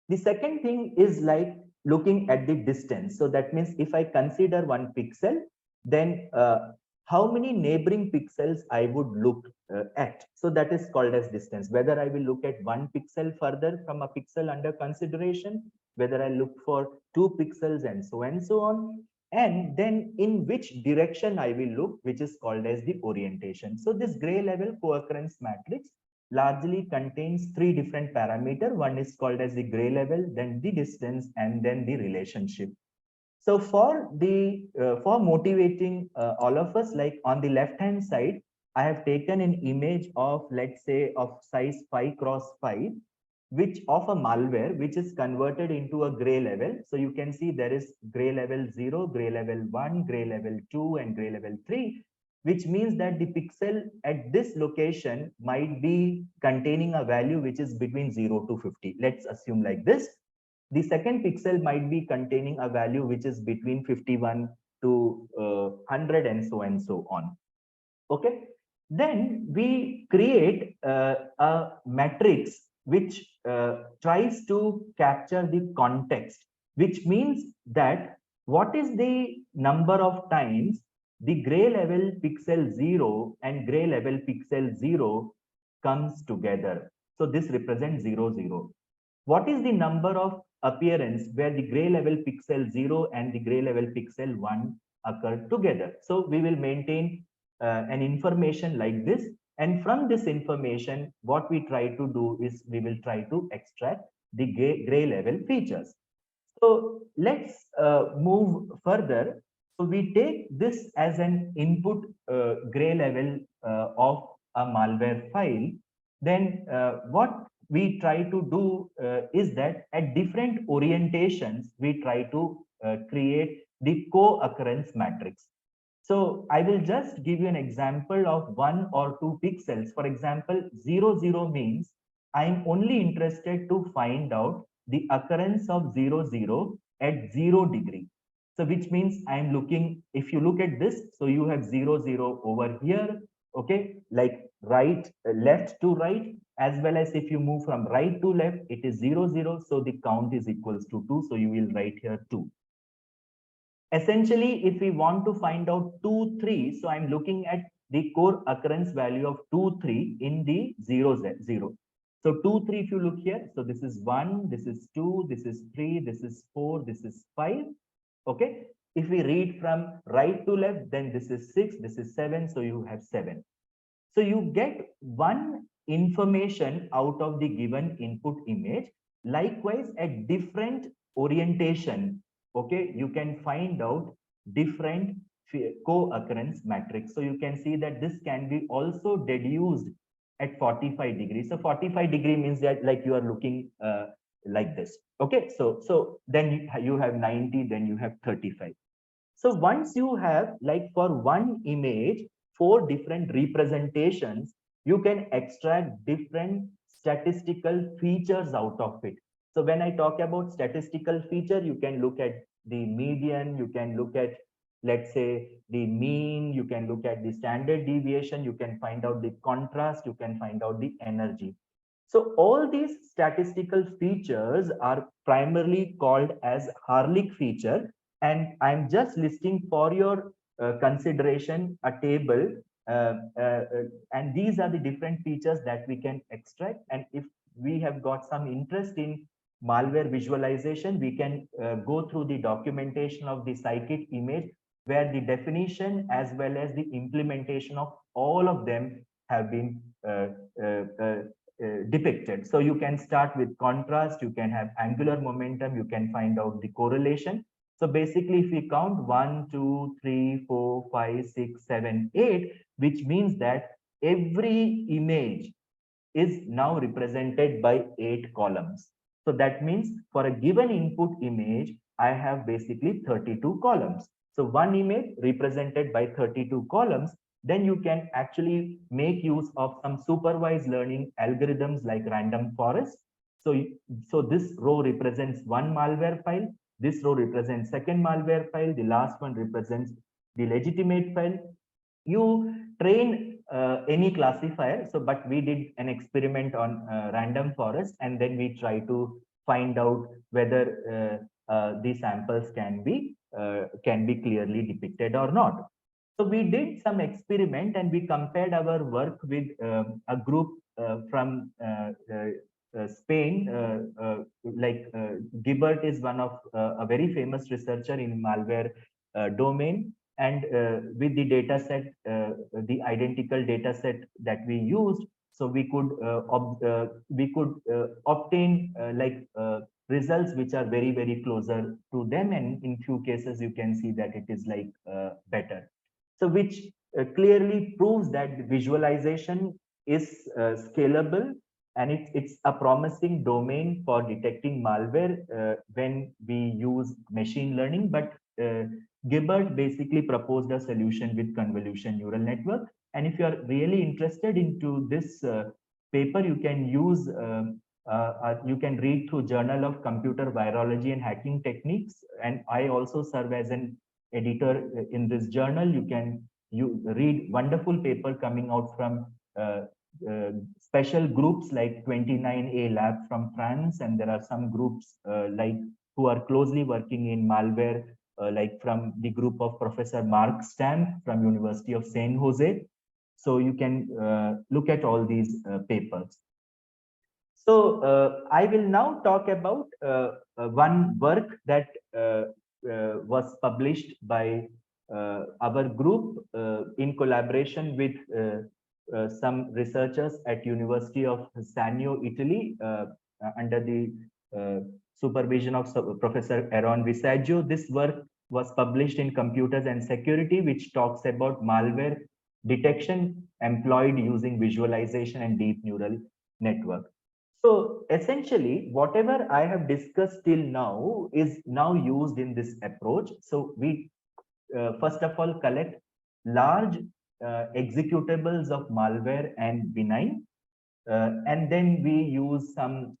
The second thing is like looking at the distance. So that means if I consider one pixel, then how many neighboring pixels I would look at. So that is called as distance. Whether I will look at one pixel further from a pixel under consideration, whether I look for 2 pixels and so on. And then in which direction I will look, which is called as the orientation. So this gray level co-occurrence matrix largely contains 3 different parameters. One is called as the gray level, then the distance, and then the relationship. So for motivating all of us, like on the left hand side, I have taken an image of let's say of size 5 cross 5, which of a malware which is converted into a gray level. So you can see there is gray level 0, gray level 1, gray level 2, and gray level 3, which means that the pixel at this location might be containing a value which is between 0 to 50. Let's assume like this. The second pixel might be containing a value which is between 51 to 100, and so on. Okay. Then we create a matrix which tries to capture the context, which means that what is the number of times the gray level pixel 0 and gray level pixel 0 comes together. So this represents 0, 0. What is the number of appearance where the gray level pixel 0 and the gray level pixel 1 occur together? So we will maintain an information like this. And from this information, what we try to do is we will try to extract the gray level features. So let's move further. So we take this as an input gray level of a malware file. Then what we try to do is that at different orientations, we try to create the co-occurrence matrix. So I will just give you an example of 1 or 2 pixels. For example, 0, 0 means I'm only interested to find out the occurrence of 0, 0 at 0 degree. So which means I'm looking, if you look at this, so you have 0, 0 over here, okay, like right, left to right, as well as if you move from right to left, it is 0, 0. So the count is equals to 2. So you will write here 2. Essentially, if we want to find out 2, 3, so I'm looking at the core occurrence value of 2, 3 in the 0, 0. So 2, 3, if you look here, so this is 1, this is 2, this is 3, this is 4, this is 5. Okay. If we read from right to left, then this is 6, this is 7. So you have 7. So you get one information out of the given input image. Likewise, at different orientation, okay, you can find out different co-occurrence matrix. So you can see that this can be also deduced at 45 degrees. So 45 degree means that like you are looking like this. Okay, so then you have 90, then you have 35. So once you have, like for one image, 4 different representations, you can extract different statistical features out of it. So when I talk about statistical feature, you can look at the median, you can look at, let's say, the mean, you can look at the standard deviation, you can find out the contrast, you can find out the energy. So all these statistical features are primarily called as Harlick feature, and I'm just listing for your consideration a table, and these are the different features that we can extract. And if we have got some interest in malware visualization, we can go through the documentation of the scikit image, where the definition as well as the implementation of all of them have been depicted. So you can start with contrast, you can have angular momentum, you can find out the correlation. So basically, if we count 1, 2, 3, 4, 5, 6, 7, 8, which means that every image is now represented by 8 columns. So that means for a given input image, I have basically 32 columns. So one image represented by 32 columns, then you can actually make use of some supervised learning algorithms like random forest. So this row represents one malware file, this row represents second malware file, the last one represents the legitimate file. You train any classifier. So, but we did an experiment on random forest, and then we try to find out whether the samples can be clearly depicted or not. So we did some experiment and we compared our work with a group from Spain. Gilbert is one of a very famous researcher in malware domain, and with the data set, the identical data set that we used, so we could obtain results which are very, very closer to them, and in few cases you can see that it is like better. So which clearly proves that visualization is scalable, and it's a promising domain for detecting malware when we use machine learning. But Gilbert basically proposed a solution with convolution neural network. And if you are really interested into this paper, you can use you can read through Journal of Computer Virology and Hacking Techniques. And I also serve as an editor in this journal. You can read wonderful paper coming out from special groups like 29A Lab from France, and there are some groups like who are closely working in malware, like from the group of Professor Mark Stamp from University of San Jose. So you can look at all these papers. So I will now talk about one work that was published by our group in collaboration with some researchers at University of Sannio, Italy, under the uh, supervision of Professor Aaron Visaggio. This work was published in Computers and Security, which talks about malware detection employed using visualization and deep neural network. So essentially, whatever I have discussed till now is now used in this approach. So we first of all collect large executables of malware and benign, and then we use some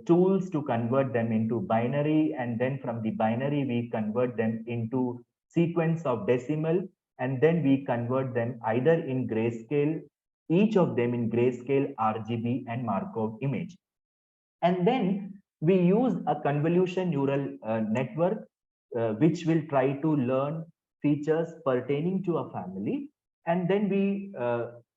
tools to convert them into binary, and then from the binary we convert them into sequence of decimal, and then we convert them either in grayscale, each of them in grayscale, RGB, and Markov image. And then we use a convolution neural network, which will try to learn features pertaining to a family. And then we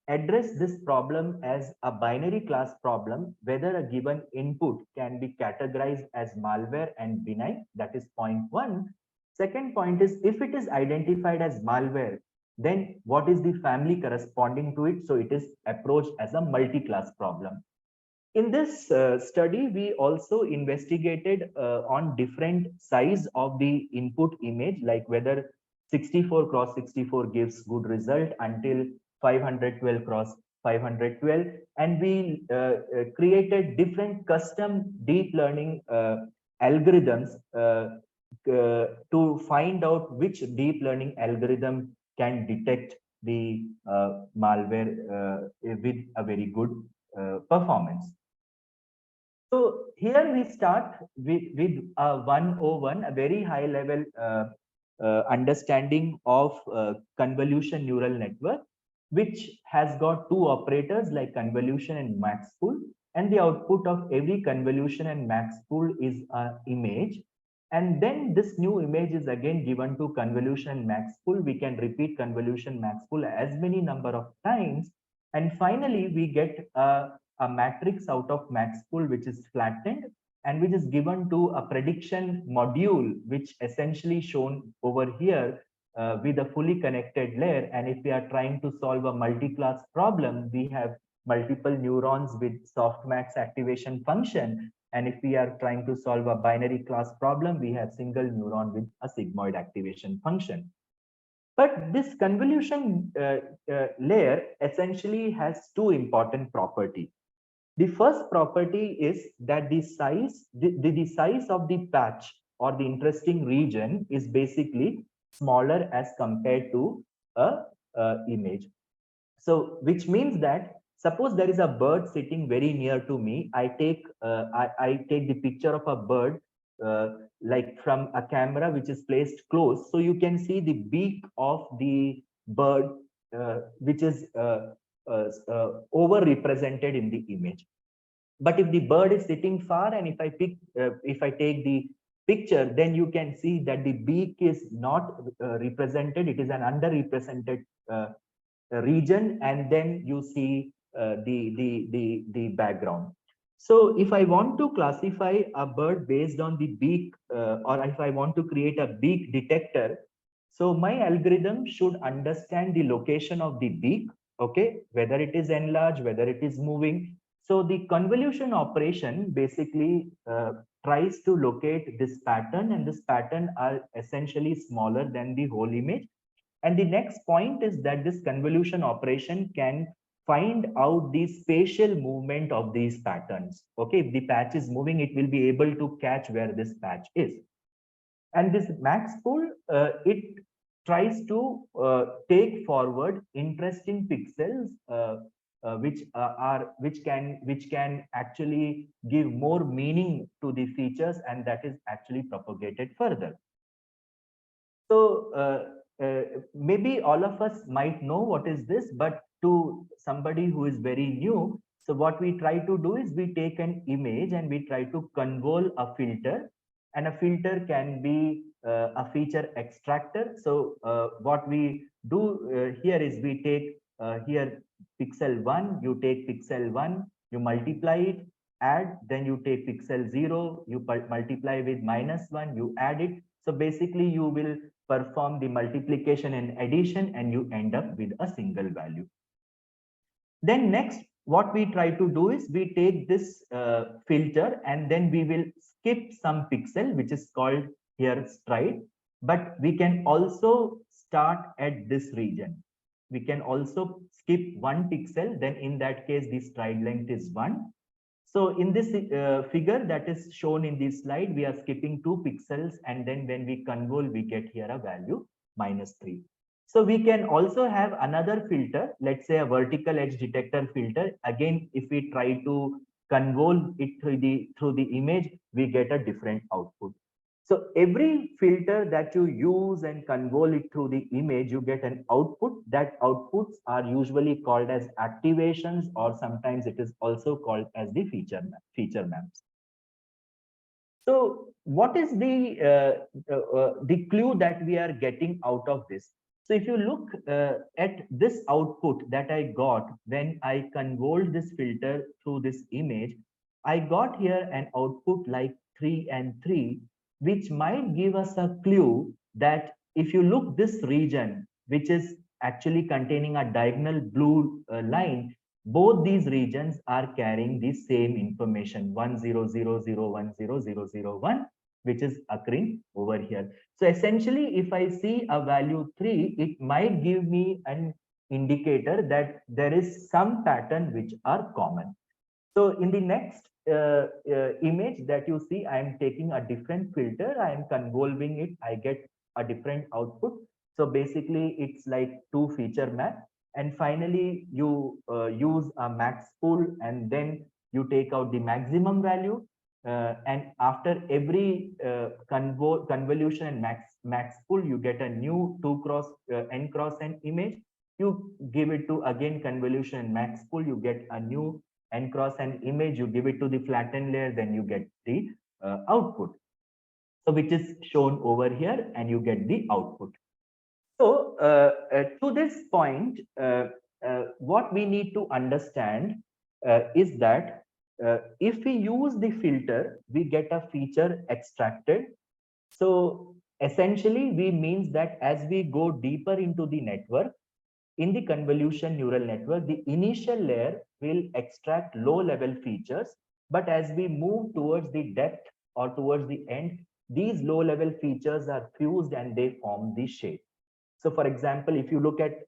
address this problem as a binary class problem, whether a given input can be categorized as malware and benign. That is point one. Second point is, if it is identified as malware, then what is the family corresponding to it? So it is approached as a multi-class problem. In this study, we also investigated on different size of the input image, like whether 64 cross 64 gives good result until 512 cross 512. And we created different custom deep learning algorithms to find out which deep learning algorithm can detect the malware with a very good performance. So here we start with 101, a very high level understanding of convolution neural network, which has got two operators like convolution and max pool. And the output of every convolution and max pool is an image. And then this new image is again given to convolution and max pool. We can repeat convolution max pool as many number of times. And finally, we get a matrix out of max pool, which is flattened and which is given to a prediction module, which essentially shown over here with a fully connected layer. And if we are trying to solve a multi-class problem, we have multiple neurons with softmax activation function. And if we are trying to solve a binary class problem, we have single neuron with a sigmoid activation function. But this convolution layer essentially has two important properties. The first property is that the size of the patch or the interesting region is basically smaller as compared to a image. So which means that suppose there is a bird sitting very near to me, I take the picture of a bird like from a camera which is placed close, so you can see the beak of the bird which is over represented in the image. But if the bird is sitting far, and if I take the picture, then you can see that the beak is not represented, it is an underrepresented region, and then you see the background. So if I want to classify a bird based on the beak, or if I want to create a beak detector, so my algorithm should understand the location of the beak, okay, whether it is enlarged, whether it is moving. So the convolution operation basically tries to locate this pattern, and this pattern are essentially smaller than the whole image. And the next point is that this convolution operation can find out the spatial movement of these patterns. Okay, if the patch is moving, it will be able to catch where this patch is. And this max pool, it tries to take forward interesting pixels which can actually give more meaning to the features, and that is actually propagated further. So maybe all of us might know what is this, but to somebody who is very new, so what we try to do is we take an image and we try to convolve a filter, and a filter can be a feature extractor. So what we do here is we take here pixel 1, you take pixel 1, you multiply it, add, then you take pixel 0, you multiply with -1, you add it. So basically you will perform the multiplication and addition and you end up with a single value. Then next, what we try to do is we take this filter and then we will skip some pixel, which is called here stride, but we can also start at this region. We can also skip 1 pixel, then in that case, the stride length is 1. So in this figure that is shown in this slide, we are skipping 2 pixels, and then when we convolve, we get here a value -3. So we can also have another filter, let's say a vertical edge detector filter. Again, if we try to convolve it through the image, we get a different output. So every filter that you use and convolve it through the image, you get an output. That outputs are usually called as activations, or sometimes it is also called as the feature maps. So what is the clue that we are getting out of this? So if you look at this output that I got when I convolved this filter through this image, I got here an output like 3 and 3, which might give us a clue that if you look this region, which is actually containing a diagonal blue line, both these regions are carrying the same information 1000100001, which is occurring over here. So essentially, if I see a value 3, it might give me an indicator that there is some pattern which are common. So in the next image that you see, I am taking a different filter, I am convolving it, I get a different output. So basically it's like 2 feature map. And finally you use a max pool, and then you take out the maximum value. And after every convolution and max pool, you get a new 2 cross n cross n image. You give it to again convolution and max pool, you get a new n cross n image, you give it to the flattened layer, then you get the output. So which is shown over here, and you get the output. So to this point, what we need to understand is that if we use the filter, we get a feature extracted. So essentially, we means that as we go deeper into the network, in the convolution neural network, the initial layer will extract low-level features, but as we move towards the depth or towards the end, these low-level features are fused and they form the shape. So for example, if you look at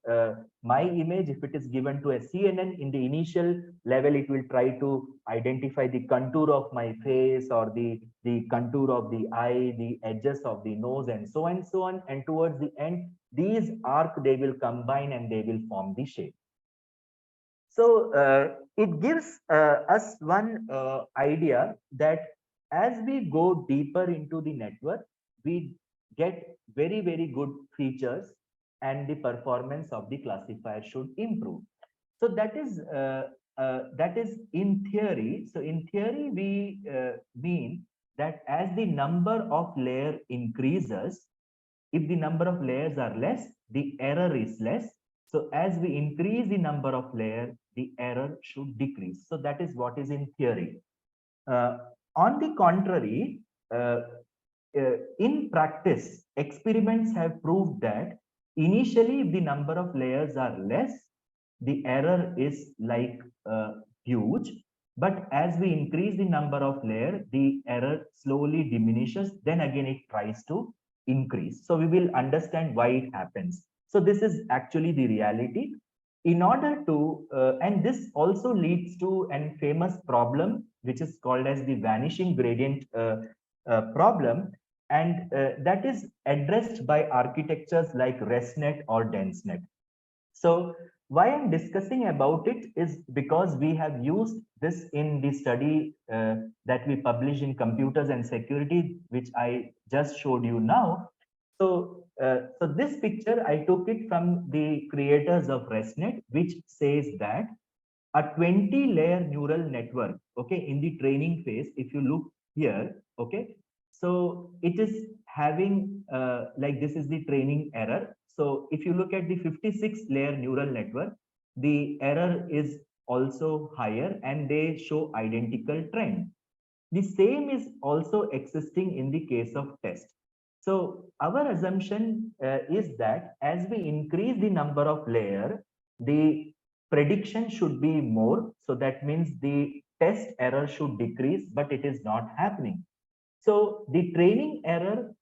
my image, if it is given to a CNN, in the initial level, it will try to identify the contour of my face or the contour of the eye, the edges of the nose, and so on and so on. And towards the end, these arcs, they will combine and they will form the shape. So it gives us one idea that as we go deeper into the network, we get very, very good features and the performance of the classifier should improve. So that is in theory. So in theory, we mean that as the number of layer increases, if the number of layers are less, the error is less. So as we increase the number of layers, the error should decrease. So that is what is in theory. On the contrary, in practice, experiments have proved that initially, if the number of layers are less, the error is like huge. But as we increase the number of layers, the error slowly diminishes. Then again, it tries to increase. So we will understand why it happens. So this is actually the reality. In order to, and this also leads to a famous problem, which is called as the vanishing gradient problem. And that is addressed by architectures like ResNet or DenseNet. So why I'm discussing about it is because we have used this in the study that we published in Computers and Security, which I just showed you now. So So this picture, I took it from the creators of ResNet, which says that a 20-layer neural network, okay, in the training phase, if you look here, okay, so it is having, like this is the training error. So if you look at the 56-layer neural network, the error is also higher and they show identical trend. The same is also existing in the case of test. So our assumption is that as we increase the number of layer, the prediction should be more. So that means the test error should decrease, but it is not happening. So the training error,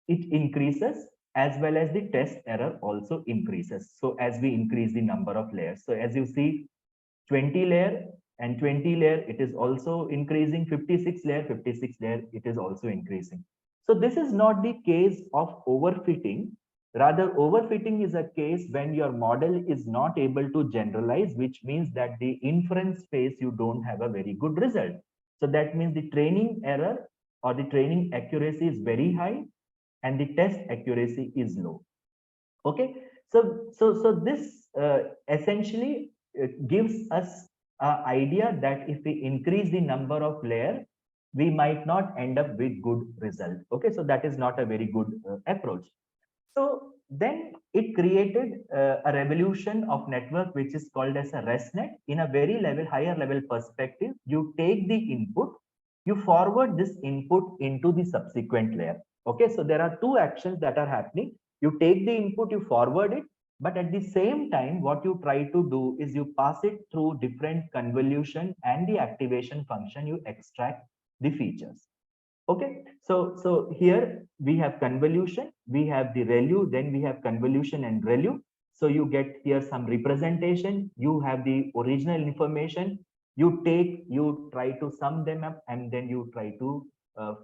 it increases as well as the test error also increases. So as we increase the number of layers. So as you see, 20 layer and 20 layer, it is also increasing. 56 layer, 56 layer, it is also increasing. So this is not the case of overfitting. Rather, overfitting is a case when your model is not able to generalize, which means that the inference phase, you don't have a very good result. So that means the training error or the training accuracy is very high and the test accuracy is low. Okay, so this essentially gives us an idea that if we increase the number of layer, we might not end up with good result. Okay, so that is not a very good approach. So then it created a revolution of network, which is called as a ResNet. In a very higher level perspective, you take the input, you forward this input into the subsequent layer. Okay, so there are two actions that are happening. You take the input, you forward it, but at the same time, what you try to do is you pass it through different convolution and the activation function, you extract the features. Okay, so here we have convolution, we have the ReLU, then we have convolution and ReLU. So you get here some representation, you have the original information, you try to sum them up, and then you try to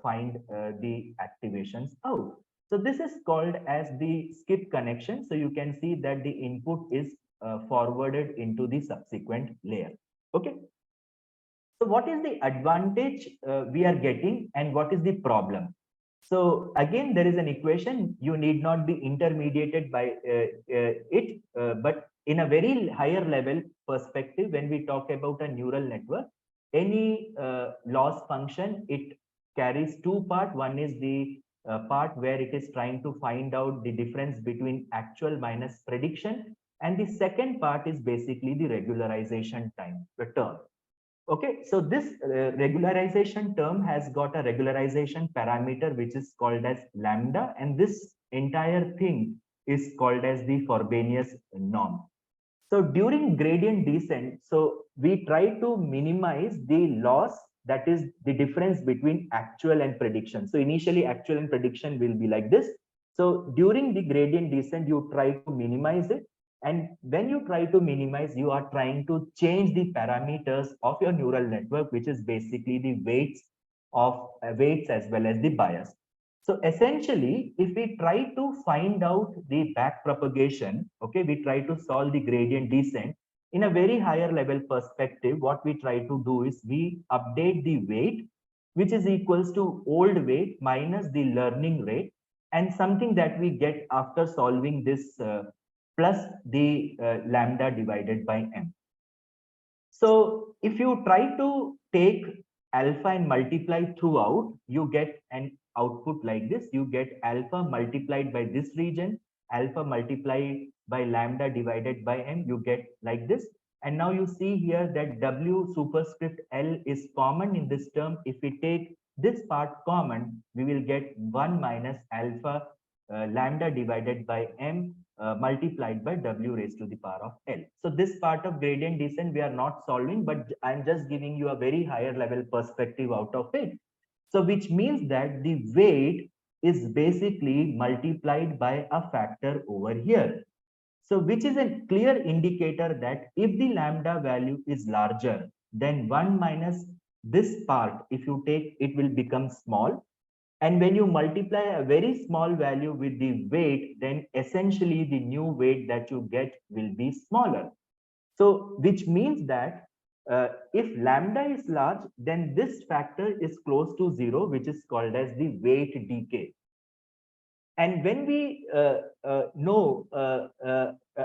find the activations out. So this is called as the skip connection. So you can see that the input is forwarded into the subsequent layer. Okay. So what is the advantage we are getting and what is the problem? So again, there is an equation. You need not be intermediated by it, but in a very higher level perspective, when we talk about a neural network, any loss function, it carries two parts. One is the part where it is trying to find out the difference between actual minus prediction. And the second part is basically the regularization time, the term. Okay, so this regularization term has got a regularization parameter which is called as lambda, and this entire thing is called as the Frobenius norm. So during gradient descent, so we try to minimize the loss, that is the difference between actual and prediction. So initially actual and prediction will be like this. So during the gradient descent, you try to minimize it. And when you try to minimize, you are trying to change the parameters of your neural network, which is basically the weights of weights as well as the bias. So essentially, if we try to find out the back propagation, okay, we try to solve the gradient descent in a very higher level perspective. What we try to do is we update the weight, which is equals to old weight minus the learning rate, and something that we get after solving this plus the lambda divided by m. So if you try to take alpha and multiply throughout, you get an output like this. You get alpha multiplied by this region, alpha multiplied by lambda divided by m, you get like this. And now you see here that W superscript L is common in this term. If we take this part common, we will get 1 minus alpha lambda divided by m multiplied by W raised to the power of L. So this part of gradient descent we are not solving, but I'm just giving you a very higher level perspective out of it. So which means that the weight is basically multiplied by a factor over here. So which is a clear indicator that if the lambda value is larger, then 1 minus this part, if you take, it will become small. And when you multiply a very small value with the weight, then essentially the new weight that you get will be smaller. So which means that if lambda is large, then this factor is close to 0, which is called as the weight decay. And when we know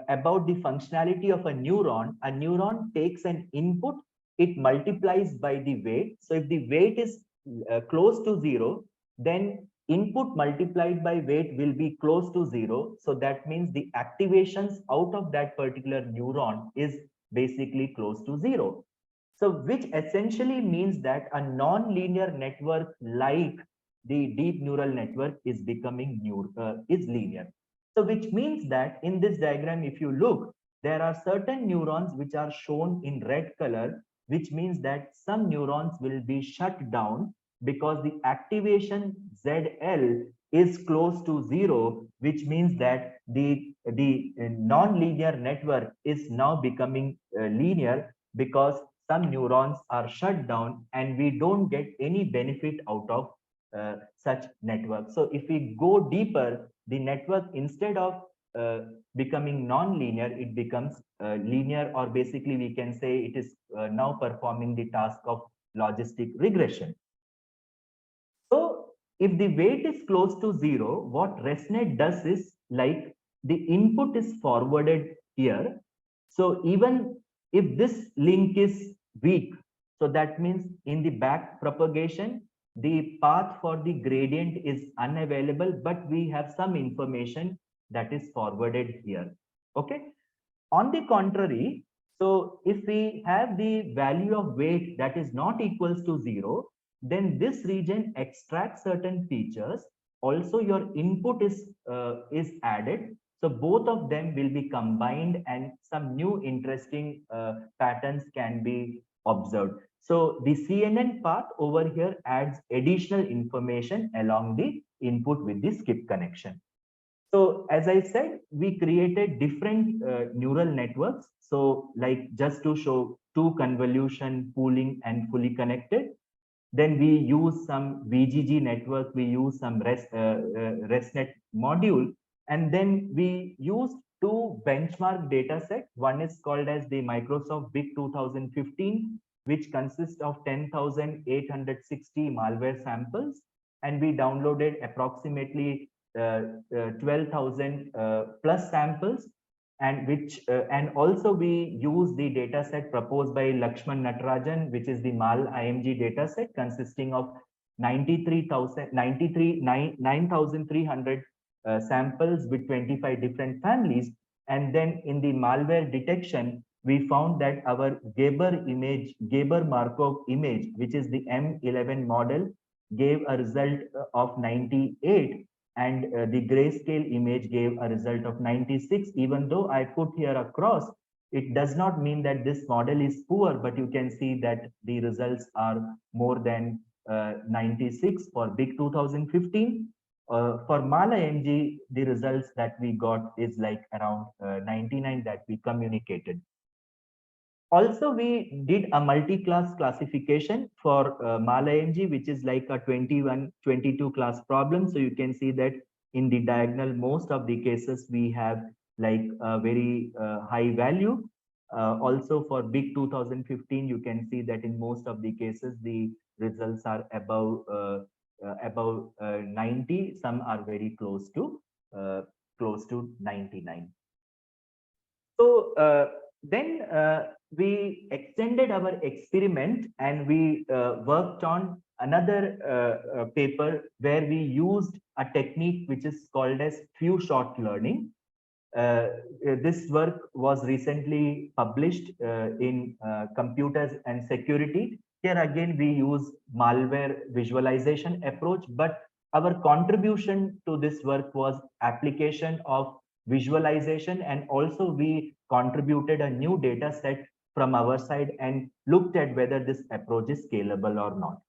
about the functionality of a neuron takes an input, it multiplies by the weight. So if the weight is close to zero, then input multiplied by weight will be close to zero. So that means the activations out of that particular neuron is basically close to zero. So which essentially means that a non-linear network like the deep neural network is becoming is linear. So which means that in this diagram, if you look, there are certain neurons which are shown in red color, which means that some neurons will be shut down because the activation ZL is close to zero, which means that the non-linear network is now becoming linear because some neurons are shut down and we don't get any benefit out of such network. So if we go deeper, the network instead of becoming non-linear, it becomes linear, or basically we can say it is now performing the task of logistic regression. So if the weight is close to zero, what ResNet does is like the input is forwarded here. So even if this link is weak, so that means in the back propagation, the path for the gradient is unavailable, but we have some information that is forwarded here. Okay. On the contrary, so if we have the value of weight that is not equals to zero, then this region extracts certain features. Also, your input is added. So both of them will be combined and some new interesting patterns can be observed. So the CNN path over here adds additional information along the input with the skip connection. So as I said, we created different neural networks. So like just to show two convolution, pooling and fully connected. Then we use some VGG network, we use some ResNet module, and then we used two benchmark data set. One is called as the Microsoft Big 2015, which consists of 10,860 malware samples, and we downloaded approximately 12,000 plus samples, and which and also we use the data set proposed by Lakshman Natarajan, which is the MAL IMG data set consisting of 9,300 samples with 25 different families. And then in the malware detection, we found that our Geber Markov image, which is the M11 model, gave a result of 98, and the grayscale image gave a result of 96. Even though I put here a cross, it does not mean that this model is poor, but you can see that the results are more than 96 for Big 2015. For Mala MG, the results that we got is like around 99 that we communicated. Also, we did a multi-class classification for MALA-MG, which is like a 21, 22 class problem. So you can see that in the diagonal, most of the cases we have like a very high value. Also for Big 2015, you can see that in most of the cases, the results are above 90. Some are very close to 99. So then we extended our experiment and we worked on another paper where we used a technique which is called as few shot learning. This work was recently published in Computers and Security. Here again, we use malware visualization approach, but our contribution to this work was application of visualization, and also we contributed a new data set from our side and looked at whether this approach is scalable or not.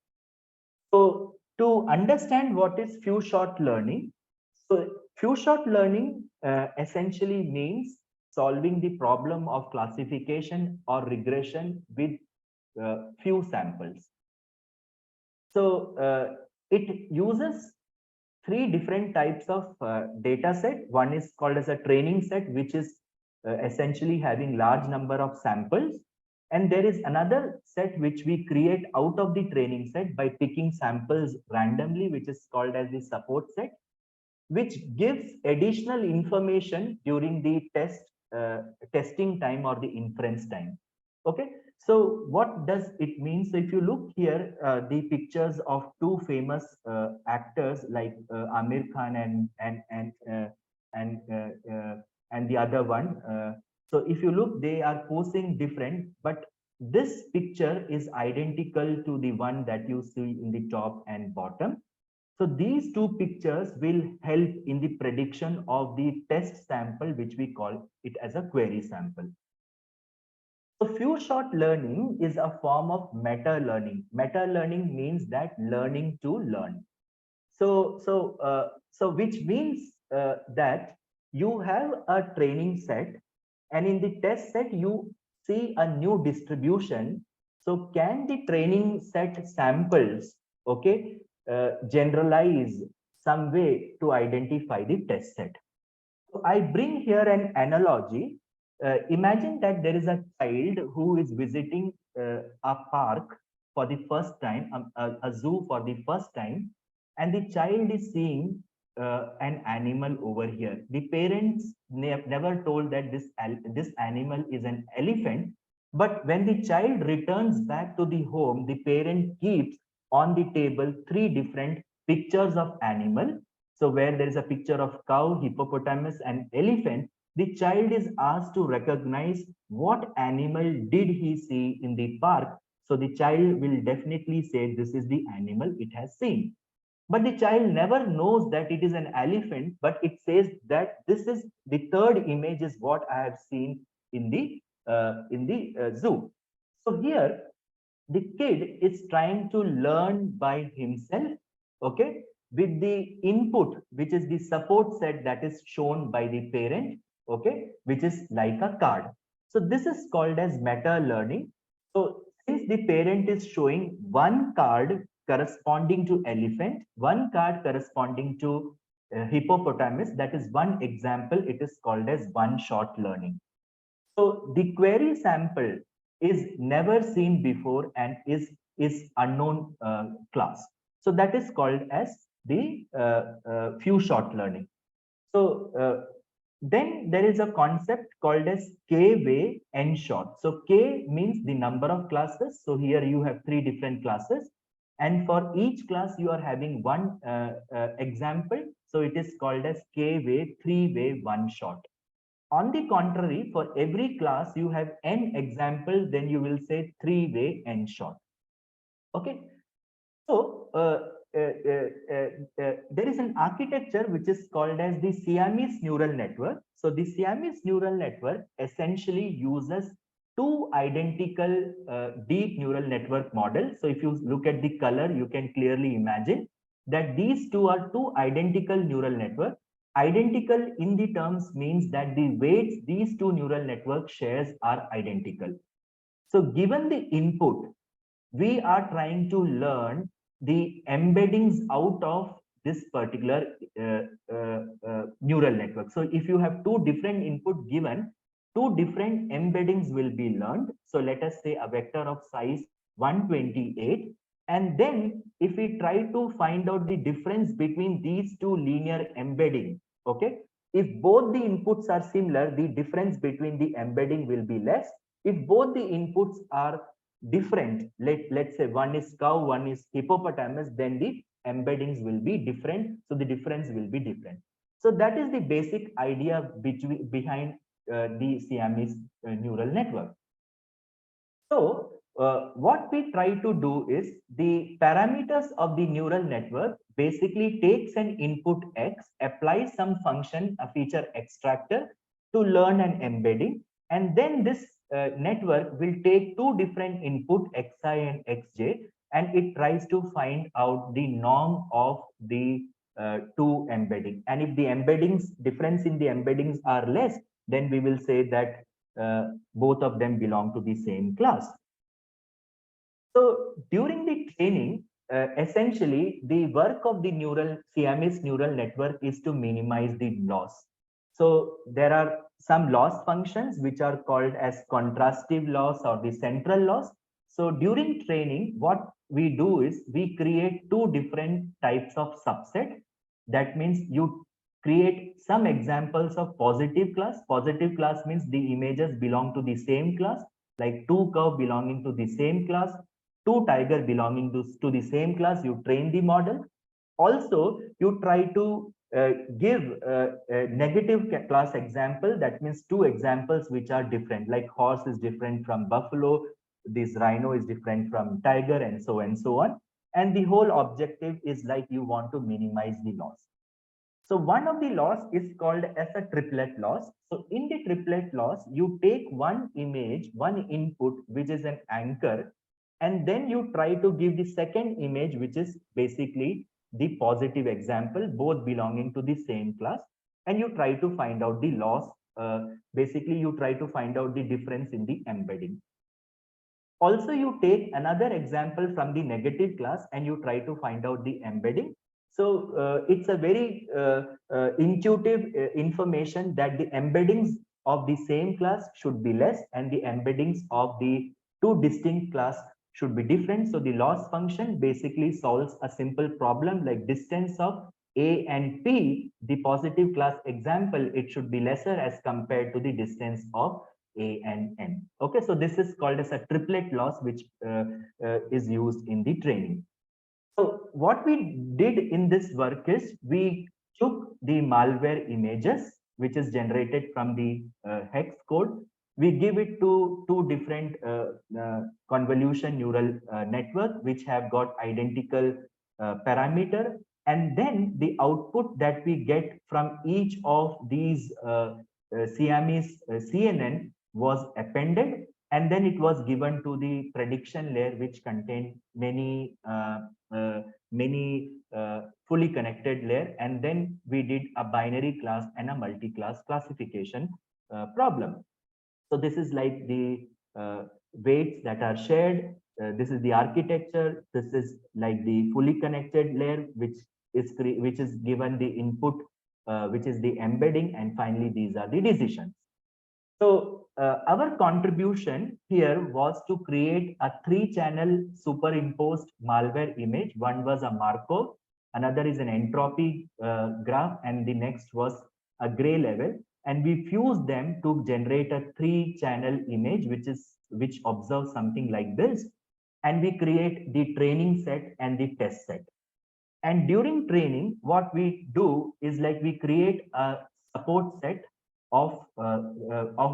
So to understand what is few shot learning, so few shot learning essentially means solving the problem of classification or regression with few samples. So it uses three different types of data set. One is called as a training set, which is essentially having large number of samples. And there is another set which we create out of the training set by picking samples randomly, which is called as the support set. which gives additional information during the testing time or the inference time. Okay, so what does it mean? So if you look here, the pictures of two famous actors like Amir Khan and and the other one. So if you look, they are posing different, but this picture is identical to the one that you see in the top and bottom. So these two pictures will help in the prediction of the test sample, which we call it as a query sample. So few shot learning is a form of meta learning. Meta learning means that learning to learn. So which means that you have a training set, and in the test set you see a new distribution. So can the training set samples, okay, generalize some way to identify the test set? So I bring here an analogy. Imagine that there is a child who is visiting a park for the first time, a zoo for the first time, and the child is seeing an animal over here. The parents never told that this animal is an elephant, but when the child returns back to the home, the parent keeps on the table three different pictures of animal. So where there is a picture of cow, hippopotamus, and elephant, the child is asked to recognize what animal did he see in the park. So the child will definitely say this is the animal it has seen. But the child never knows that it is an elephant, but it says that this is the third image is what I have seen in the zoo. So here the kid is trying to learn by himself, okay, with the input, which is the support set that is shown by the parent, okay, which is like a card. So this is called as meta learning. So since the parent is showing one card corresponding to elephant, one card corresponding to hippopotamus, that is one example, it is called as one shot learning. So the query sample is never seen before and is unknown class. So that is called as the few shot learning. So then there is a concept called as K-way N shot. So K means the number of classes. So here you have three different classes, and for each class you are having one example. So it is called as K-way three-way one shot. On the contrary, for every class you have n example, then you will say three-way n shot. Okay. So there is an architecture which is called as the Siamese neural network. So the Siamese neural network essentially uses two identical deep neural network models. So if you look at the color, you can clearly imagine that these two are two identical neural networks. Identical in the terms means that the weights these two neural network shares are identical. So given the input, we are trying to learn the embeddings out of this particular neural network. So if you have two different input given, two different embeddings will be learned. So let us say a vector of size 128. And then if we try to find out the difference between these two linear embedding, okay, if both the inputs are similar, the difference between the embedding will be less. If both the inputs are different, let's say one is cow, one is hippopotamus, then the embeddings will be different. So the difference will be different. So that is the basic idea behind the Siamese neural network. So what we try to do is the parameters of the neural network basically takes an input X, applies some function, a feature extractor to learn an embedding, and then this network will take two different input Xi and Xj, and it tries to find out the norm of the two embedding. And if the embeddings difference in the embeddings are less, then we will say that both of them belong to the same class. So during the training, essentially the work of the Siamese neural network is to minimize the loss. So there are some loss functions which are called as contrastive loss or the central loss. So during training, what we do is we create two different types of subset. That means you create some examples of positive class. Positive class means the images belong to the same class, like two curve belonging to the same class, two tiger belonging to the same class. You train the model. Also, you try to give a negative class example. That means two examples which are different, like horse is different from buffalo, this rhino is different from tiger, and so on. And the whole objective is like you want to minimize the loss. So one of the loss is called as a triplet loss. So in the triplet loss, you take one image, one input, which is an anchor, and then you try to give the second image, which is basically the positive example, both belonging to the same class, and you try to find out the loss. Basically, you try to find out the difference in the embedding. Also, you take another example from the negative class and you try to find out the embedding. So it's a very intuitive information that the embeddings of the same class should be less and the embeddings of the two distinct class should be different. So the loss function basically solves a simple problem like distance of A and P, the positive class example, it should be lesser as compared to the distance of A and N. Okay, so this is called as a triplet loss, which is used in the training. So what we did in this work is we took the malware images, which is generated from the hex code. We give it to two different convolution neural network, which have got identical parameter. And then the output that we get from each of these Siamese CNN was appended, and then it was given to the prediction layer, which contained many fully connected layer, and then we did a binary class and a multi-class classification problem. So this is like the weights that are shared. This is the architecture. This is like the fully connected layer, which is given the input, which is the embedding, and finally these are the decisions. So our contribution here was to create a 3-channel superimposed malware image. One was a Markov, another is an entropy graph, and the next was a gray level. And we fused them to generate a 3-channel image, which observes something like this. And we create the training set and the test set. And during training, what we do is like we create a support set of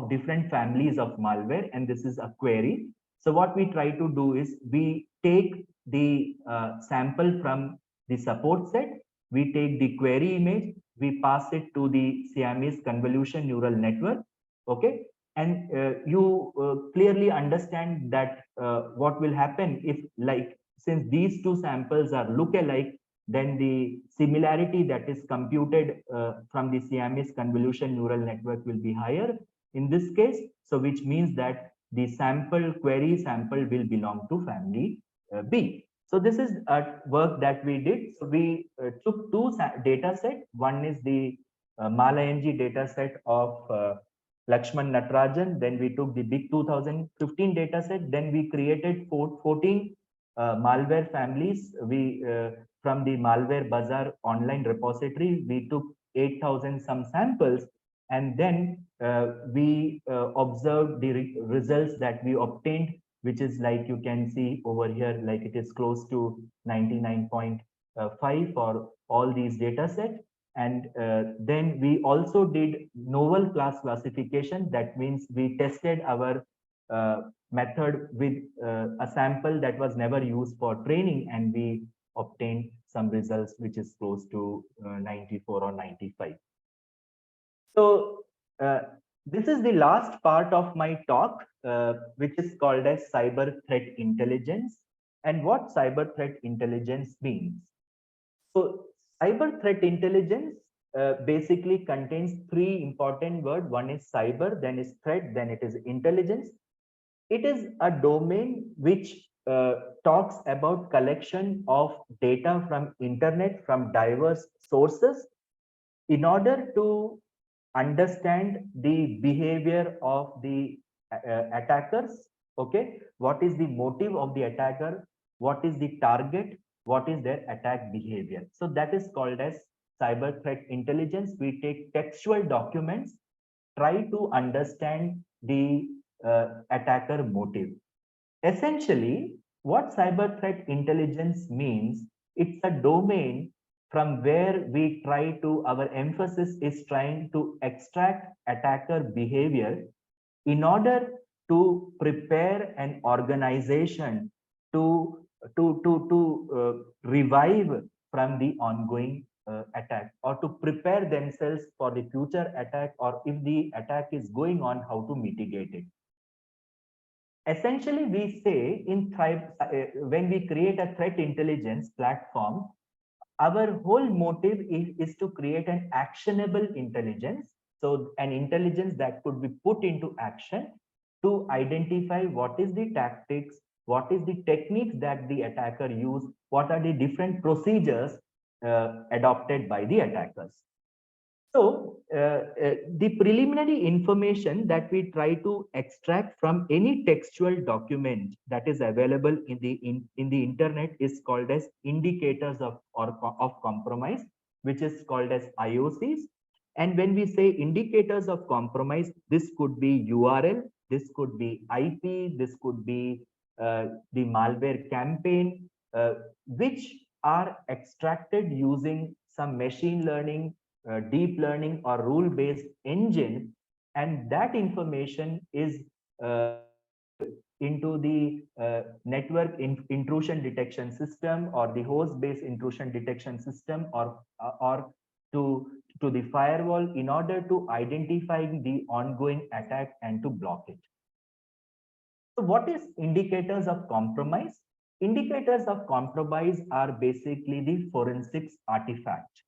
different families of malware, and this is a query. So what we try to do is we take the sample from the support set, we take the query image, we pass it to the Siamese convolution neural network. Okay, and you clearly understand that what will happen if, like, since these two samples are look-alike, then the similarity that is computed from the Siamese convolution neural network will be higher in this case. So which means that the sample query sample will belong to family B. So this is a work that we did. So we took two data set. One is the MALA-NG data set of Lakshman Natarajan. Then we took the big 2015 data set. Then we created 14 malware families. We from the Malware Bazaar online repository, we took 8,000 some samples, and then we observed the results that we obtained, which is like you can see over here, like it is close to 99.5 for all these data sets. And then we also did novel class classification. That means we tested our method with a sample that was never used for training, and we obtained some results which is close to 94 or 95. So this is the last part of my talk, which is called as cyber threat intelligence, and what cyber threat intelligence means. So cyber threat intelligence basically contains three important words. One is cyber, then is threat, then it is intelligence. It is a domain which talks about collection of data from internet, from diverse sources, in order to understand the behavior of the attackers. Okay, what is the motive of the attacker, what is the target, what is their attack behavior. So that is called as cyber threat intelligence, we take textual documents, try to understand the attacker motive. Essentially, what cyber threat intelligence means, it's a domain from where we try to, our emphasis is trying to extract attacker behavior in order to prepare an organization to revive from the ongoing attack, or to prepare themselves for the future attack, or if the attack is going on, how to mitigate it. Essentially, we say when we create a threat intelligence platform, our whole motive is to create an actionable intelligence. So an intelligence that could be put into action to identify what is the tactics, what is the techniques that the attacker use, what are the different procedures adopted by the attackers. So the preliminary information that we try to extract from any textual document that is available in the internet is called as indicators of compromise, which is called as IOCs. And when we say indicators of compromise, this could be URL, this could be IP, this could be the malware campaign, which are extracted using some machine learning, deep learning or rule-based engine, and that information is fed into the network intrusion detection system, or the host-based intrusion detection system, or to the firewall, in order to identify the ongoing attack and to block it. So what is indicators of compromise? Indicators of compromise are basically the forensics artifact.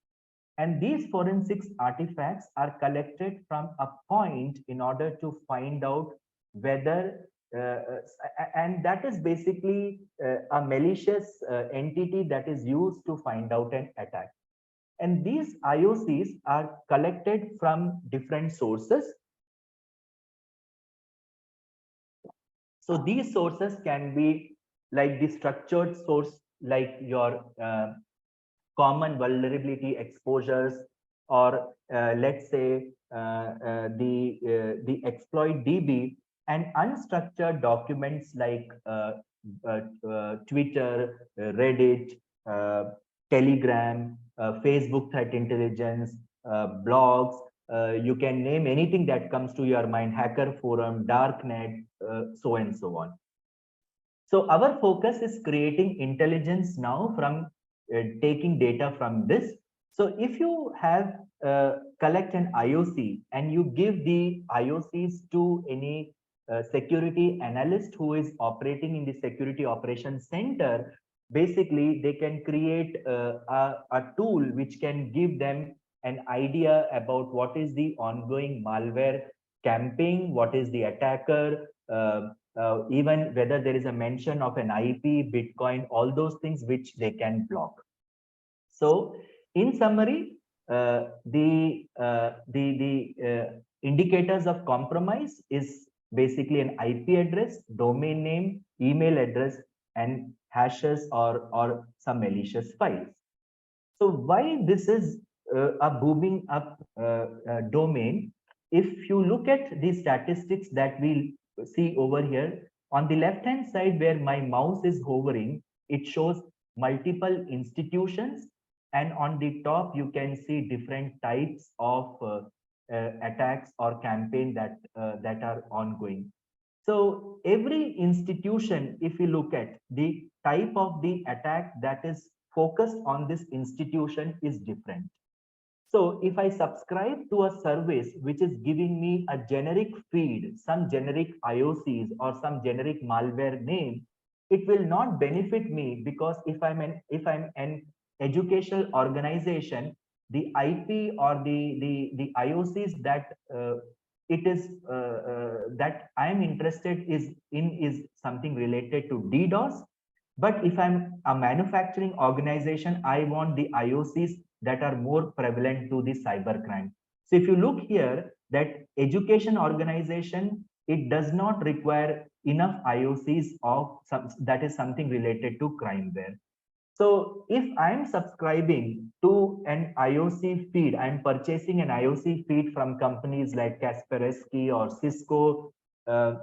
And these forensics artifacts are collected from a point in order to find out whether, and that is basically a malicious entity that is used to find out an attack. And these IOCs are collected from different sources. So these sources can be like the structured source, like your common vulnerability exposures, or let's say the exploit DB, and unstructured documents like Twitter, Reddit, Telegram, Facebook threat intelligence, blogs. You can name anything that comes to your mind: hacker forum, darknet, so and so on. So our focus is creating intelligence now from taking data from this. So if you have collect an IOC and you give the IOCs to any security analyst who is operating in the security operations center, basically they can create a tool which can give them an idea about what is the ongoing malware campaign, what is the attacker, even whether there is a mention of an IP, Bitcoin, all those things which they can block. So in summary, the indicators of compromise is basically an IP address, domain name, email address, and hashes or some malicious files. So why this is a booming up domain? If you look at the statistics that we see over here, on the left hand side where my mouse is hovering, it shows multiple institutions, and on the top you can see different types of attacks or campaign that are ongoing. So every institution, if you look at the type of the attack that is focused on this institution, is different. So if I subscribe to a service which is giving me a generic feed, some generic IOCs or some generic malware name, it will not benefit me, because if I'm an educational organization, the IP or the IOCs that that I am interested is something related to DDoS. But if I'm a manufacturing organization, I want the IOCs that are more prevalent to the cybercrime. So if you look here, that education organization, it does not require enough IOCs of some, that is something related to crimeware. So if I'm subscribing to an IOC feed, I'm purchasing an IOC feed from companies like Kaspersky or Cisco, uh,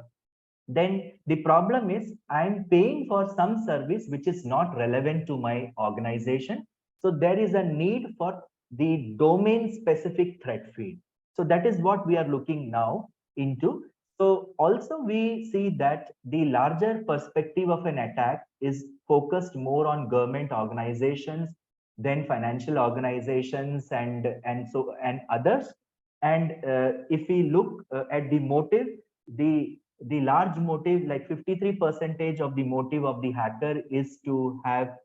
then the problem is I'm paying for some service which is not relevant to my organization. So there is a need for the domain specific threat feed. So that is what we are looking now into. So also we see that the larger perspective of an attack is focused more on government organizations than financial organizations and others. And if we look at the motive, the large motive, like 53% of the motive of the hacker is to have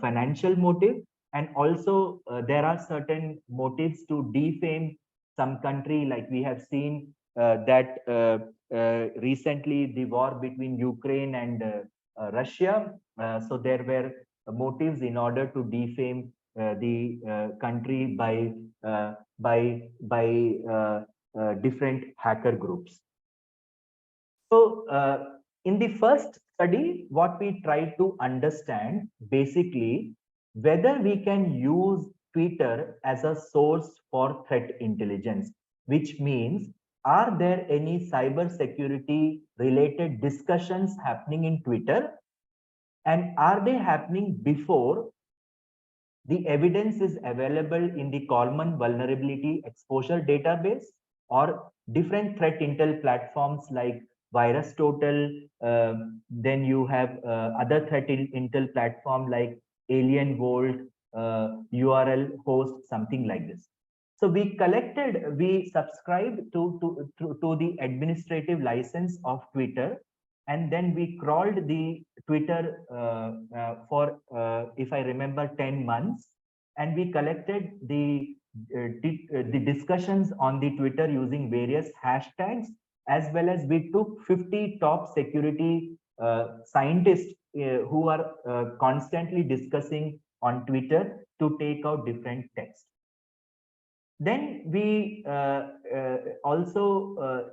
financial motive. And also there are certain motives to defame some country, like we have seen that recently the war between Ukraine and Russia. So there were motives in order to defame the country by different hacker groups. So in the first study, what we tried to understand basically whether we can use Twitter as a source for threat intelligence, which means are there any cyber security related discussions happening in Twitter, and are they happening before the evidence is available in the common vulnerability exposure database or different threat intel platforms like VirusTotal. Then you have other threat intel platform like Alien Vault, URL host, something like this. So we subscribed to the administrative license of Twitter, and then we crawled the Twitter for, if I remember, 10 months, and we collected the discussions on the Twitter using various hashtags, as well as we took 50 top security scientists who are constantly discussing on Twitter to take out different texts. Then we also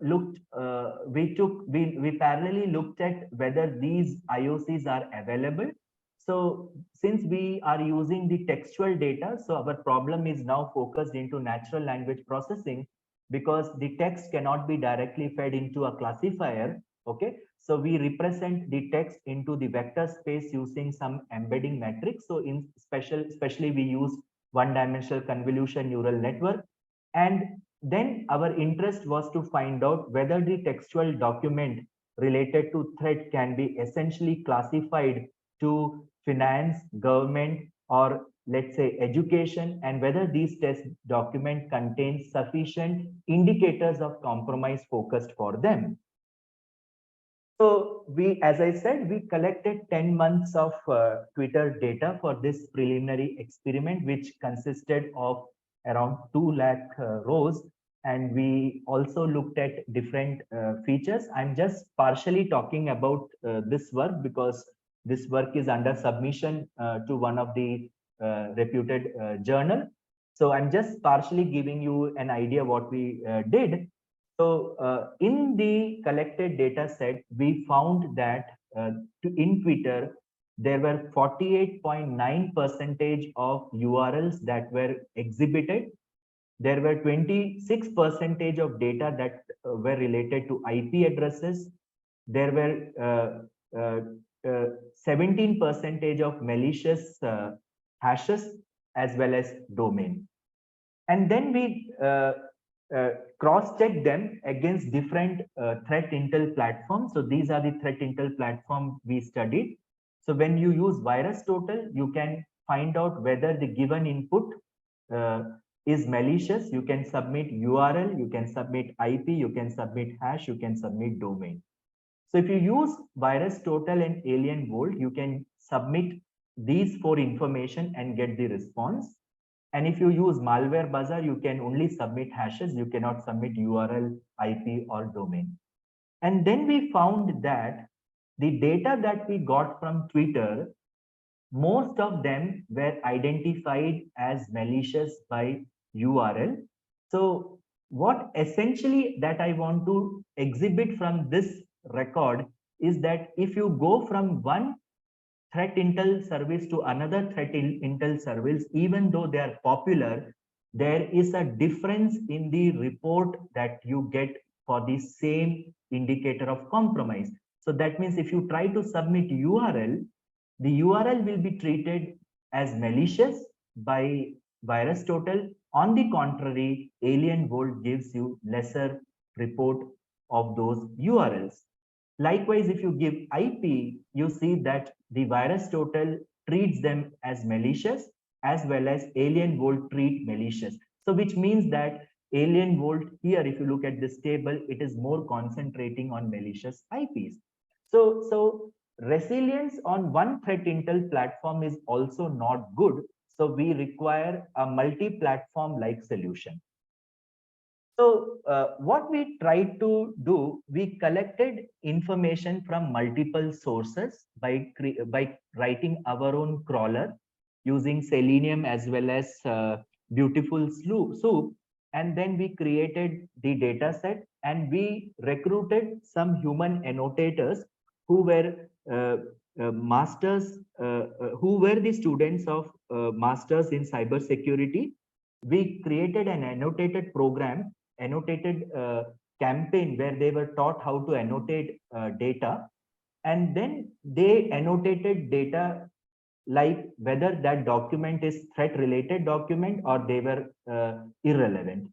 we parallelly looked at whether these IOCs are available. So since we are using the textual data, so our problem is now focused into natural language processing, because the text cannot be directly fed into a classifier. Okay, so we represent the text into the vector space using some embedding matrix. So especially we use one-dimensional convolution neural network. And then our interest was to find out whether the textual document related to threat can be essentially classified to finance, government, or let's say education, and whether these test document contains sufficient indicators of compromise focused for them. So as I said, we collected 10 months of Twitter data for this preliminary experiment, which consisted of around 2 lakh rows. And we also looked at different features. I'm just partially talking about this work because this work is under submission to one of the reputed journal. So I'm just partially giving you an idea what we did. So in the collected data set, we found that in Twitter, there were 48.9% of URLs that were exhibited. There were 26% of data that were related to IP addresses. There were 17% of malicious hashes as well as domain. And then we cross-check them against different threat intel platforms. So these are the threat intel platform we studied. So when you use VirusTotal, you can find out whether the given input is malicious. You can submit URL, you can submit IP, you can submit hash, you can submit domain. So if you use VirusTotal and Alien Vault, you can submit these 4 information and get the response. And if you use Malware Bazaar, you can only submit hashes. You cannot submit URL, IP, or domain. And then we found that the data that we got from Twitter, most of them were identified as malicious by URL. So what essentially that I want to exhibit from this record is that if you go from one threat intel service to another threat intel service, even though they are popular, there is a difference in the report that you get for the same indicator of compromise. So that means if you try to submit URL, the URL will be treated as malicious by VirusTotal. On the contrary, Alien Vault gives you lesser report of those URLs. Likewise, if you give IP, you see that the VirusTotal treats them as malicious, as well as Alien Vault treat malicious. So which means that Alien Vault here, if you look at this table, it is more concentrating on malicious IPs. So resilience on one threat intel platform is also not good. So we require a multi-platform like solution. So what we tried to do, we collected information from multiple sources by writing our own crawler using Selenium as well as beautiful soup. And then we created the data set and we recruited some human annotators who were who were the students of masters in cybersecurity. We created an annotated program, annotated campaign where they were taught how to annotate data, and then they annotated data like whether that document is threat related document or they were irrelevant.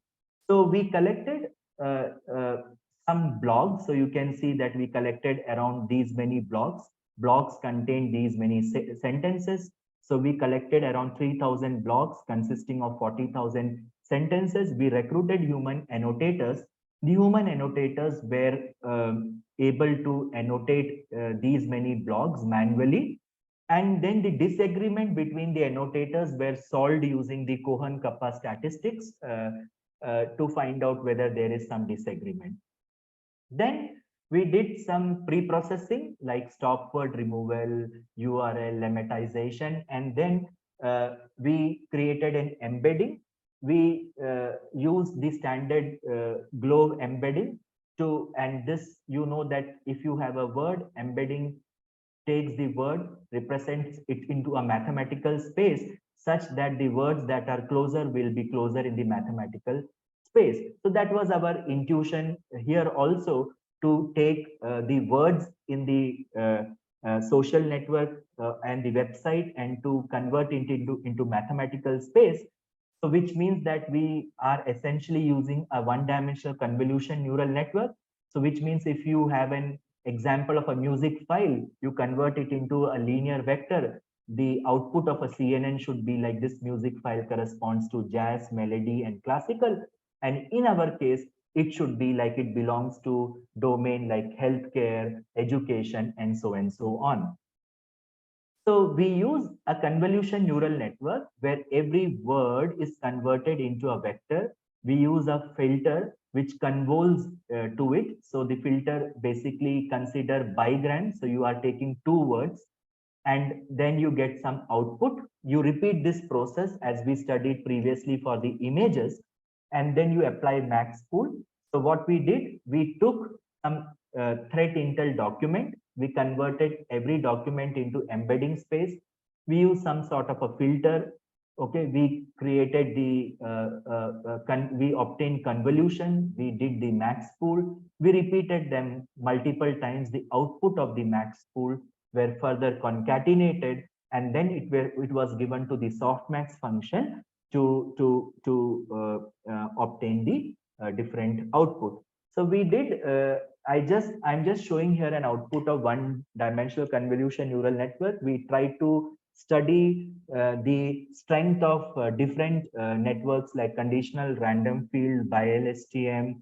So we collected uh, uh, some blogs. So you can see that we collected around these many blogs. Blogs contain these many sentences. So we collected around 3,000 blogs consisting of 40,000 sentences. We recruited human annotators. The human annotators were able to annotate these many blogs manually, and then the disagreement between the annotators were solved using the Cohen-Kappa statistics to find out whether there is some disagreement. Then we did some pre-processing like stop word removal, URL lemmatization, and then we created an embedding. We used the standard Glove embedding to, and this, you know that if you have a word, embedding takes the word, represents it into a mathematical space such that the words that are closer will be closer in the mathematical space. So that was our intuition here also, to take the words in the social network and the website and to convert it into mathematical space. So which means that we are essentially using a one-dimensional convolution neural network. So which means if you have an example of a music file, you convert it into a linear vector. The output of a CNN should be like this music file corresponds to jazz, melody, and classical. And in our case, it should be like it belongs to domain like healthcare, education, and so on. So we use a convolution neural network where every word is converted into a vector. We use a filter which convolves to it. So the filter basically consider bigrams. So you are taking two words and then you get some output. You repeat this process as we studied previously for the images, and then you apply max pool. So what we did, we took some threat intel document, we converted every document into embedding space. We use some sort of a filter. Okay, we created the we obtained convolution, we did the max pool, we repeated them multiple times. The output of the max pool were further concatenated, and then it was given to the softmax function to obtain the different output. So we did. I'm just showing here an output of one-dimensional convolution neural network. We tried to study the strength of different networks like conditional random field, BiLSTM,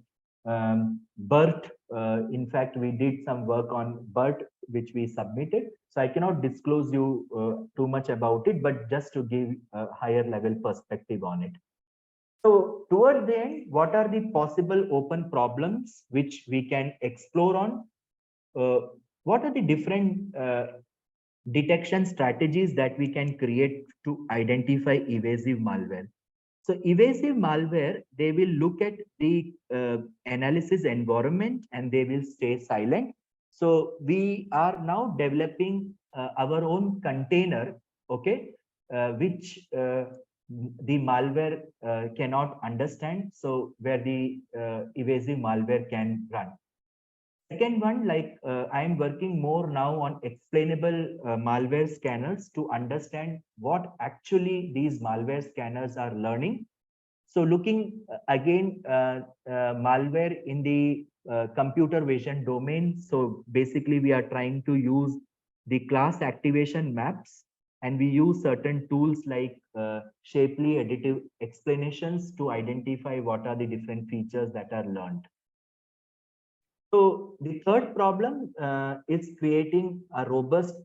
BERT. In fact, we did some work on BERT, which we submitted. So I cannot disclose you too much about it, but just to give a higher level perspective on it. So toward the end, what are the possible open problems which we can explore on? What are the different detection strategies that we can create to identify evasive malware? So evasive malware, they will look at the analysis environment and they will stay silent. So we are now developing our own container, okay, which the malware cannot understand. So where the evasive malware can run. Second one, like I'm working more now on explainable malware scanners to understand what actually these malware scanners are learning. So looking again, malware in the computer vision domain. So basically we are trying to use the class activation maps, and we use certain tools like shapely additive explanations to identify what are the different features that are learned. So the third problem is creating a robust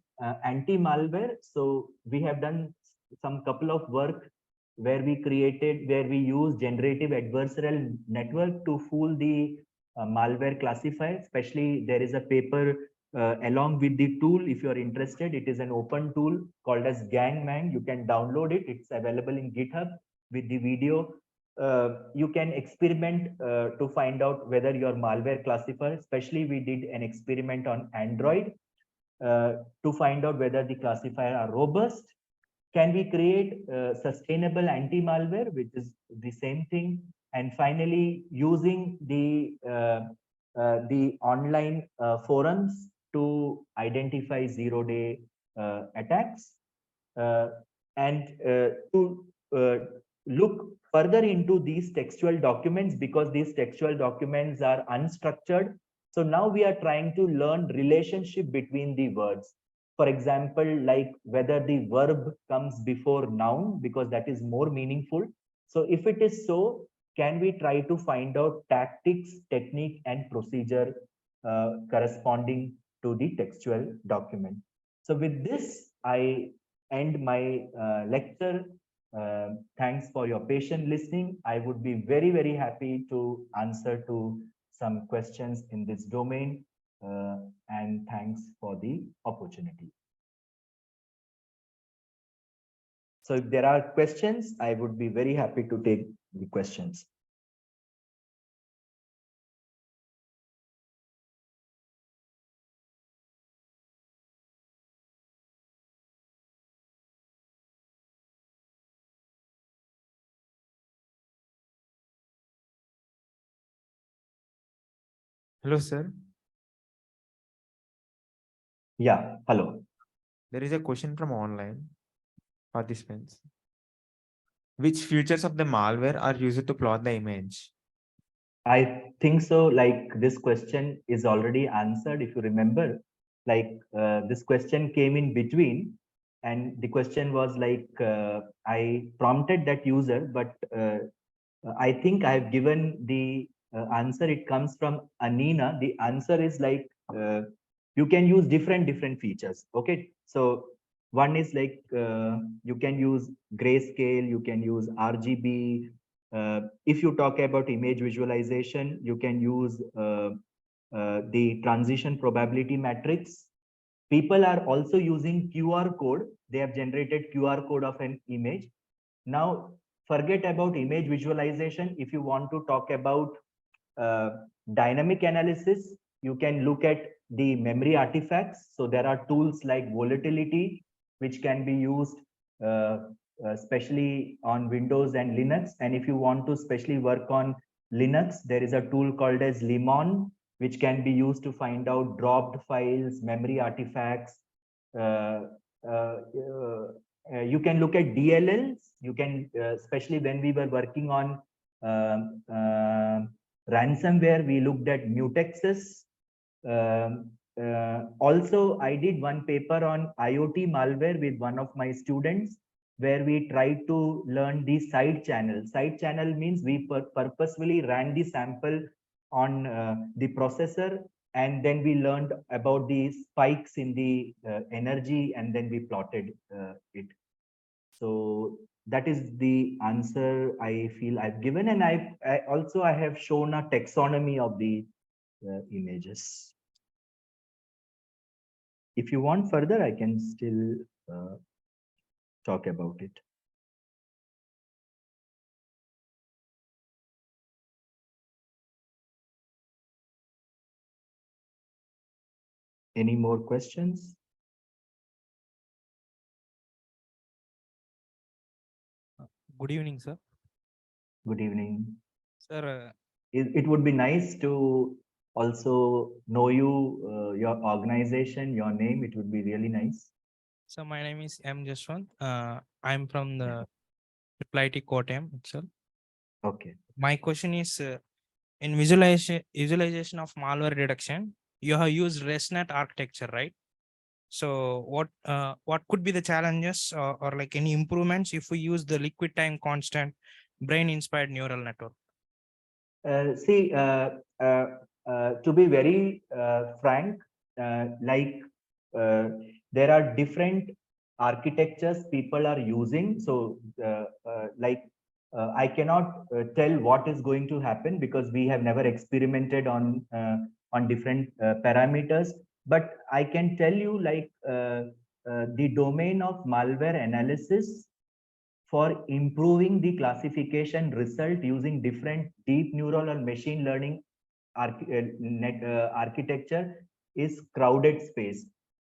anti-malware. So we have done some couple of work where we use generative adversarial network to fool the malware classifier. Especially there is a paper along with the tool. If you are interested, it is an open tool called as Gangman. You can download it. It's available in GitHub with the video. You can experiment to find out whether your malware classifier, especially we did an experiment on Android to find out whether the classifier are robust. Can we create sustainable anti-malware, which is the same thing? And finally, using the online forums to identify zero-day attacks uh, and to look further into these textual documents, because these textual documents are unstructured. So now we are trying to learn relationship between the words. For example, like whether the verb comes before noun, because that is more meaningful. So if it is so, can we try to find out tactics, technique, and procedure corresponding to the textual document? So with this, I end my lecture. Thanks for your patient listening. I would be very, very happy to answer to some questions in this domain. And thanks for the opportunity. So if there are questions, I would be very happy to take the questions. Hello, sir. Yeah, hello. There is a question from online participants. Which features of the malware are used to plot the image? I think so. Like this question is already answered. If you remember, like this question came in between, and the question was like I prompted that user, but I think I've given the answer. It comes from Anina. The answer is like you can use different features. Okay, so one is like you can use grayscale, you can use RGB. If you talk about image visualization, you can use the transition probability matrix. People are also using QR code. They have generated QR code of an image. Now, forget about image visualization. If you want to talk about uh, dynamic analysis, you can look at the memory artifacts. So there are tools like volatility, which can be used especially on Windows and Linux. And if you want to especially work on Linux, there is a tool called as Limon, which can be used to find out dropped files, memory artifacts. Uh, uh, uh, you can look at DLLs. You can, especially when we were working on um, ransomware, we looked at mutexes. Also, I did one paper on IoT malware with one of my students, where we tried to learn the side channel. Side channel means we purposefully ran the sample on the processor, and then we learned about the spikes in the energy, and then we plotted it. So that is the answer I feel I've given, and I have shown a taxonomy of the images. If you want further, I can still talk about it. Any more questions? Good evening, sir. Good evening. Sir, It would be nice to also know you, your organization, your name. It would be really nice. so my name is M. Jaswant. I'm from the IIIT Kottayam itself. Okay. My question is in visualization of malware detection, you have used ResNet architecture, right? So what could be the challenges or like any improvements if we use the liquid time constant brain inspired neural network? See, to be very frank, like there are different architectures people are using. So, I cannot tell what is going to happen because we have never experimented on different parameters. But I can tell you, like the domain of malware analysis for improving the classification result using different deep neural or machine learning architecture is crowded space.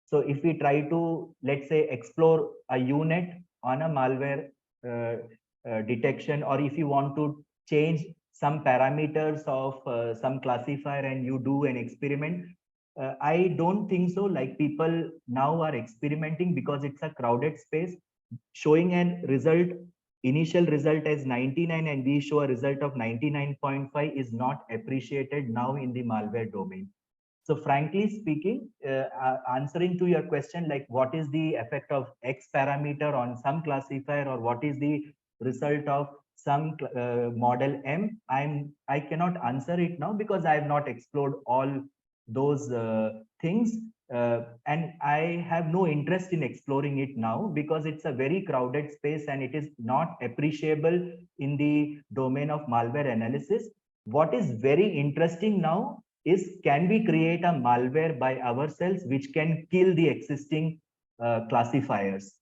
So if we try to, let's say, explore a unit on a malware detection, or if you want to change some parameters of some classifier and you do an experiment, I don't think so. Like people now are experimenting because it's a crowded space. Showing a result, initial result as 99 and we show a result of 99.5 is not appreciated now in the malware domain. So frankly speaking, answering to your question, like what is the effect of X parameter on some classifier, or what is the result of some model M, I cannot answer it now because I have not explored all those things. And I have no interest in exploring it now because it's a very crowded space and it is not appreciable in the domain of malware analysis. What is very interesting now is, can we create a malware by ourselves which can kill the existing classifiers?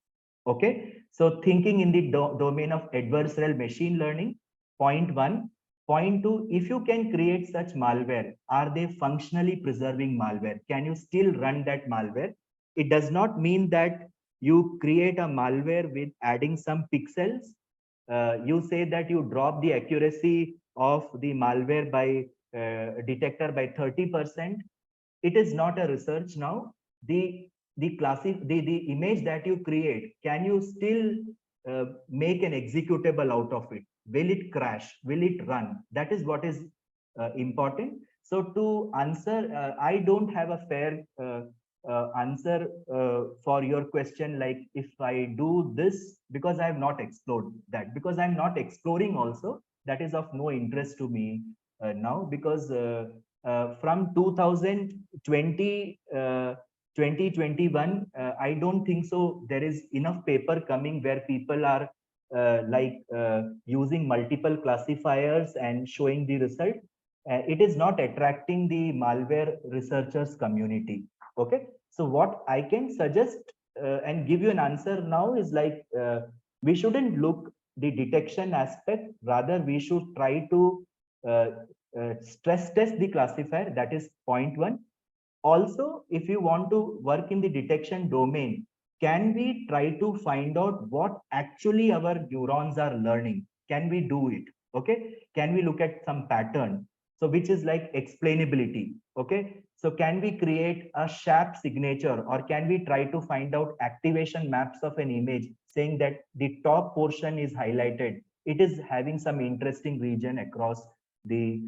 Okay, so thinking in the domain of adversarial machine learning, point one. Point two, if you can create such malware, are they functionally preserving malware? Can you still run that malware? It does not mean that you create a malware with adding some pixels. You say that you drop the accuracy of the malware by detector by 30%. It is not a research now. The image that you create, can you still make an executable out of it? Will it crash? Will it run? That is what is important. So to answer, I don't have a fair answer for your question, like if I do this, because I have not explored that, because I'm not exploring also, that is of no interest to me now, because from 2020 2021, I don't think so there is enough paper coming where people are using multiple classifiers and showing the result. It is not attracting the malware researchers community. Okay, so what I can suggest and give you an answer now is like, we shouldn't look the detection aspect, rather we should try to uh, stress test the classifier. That is point one. Also, if you want to work in the detection domain, can we try to find out what actually our neurons are learning? Can we do it? Okay, can we look at some pattern? So which is like explainability. Okay, so can we create a sharp signature, or can we try to find out activation maps of an image saying that the top portion is highlighted, it is having some interesting region across the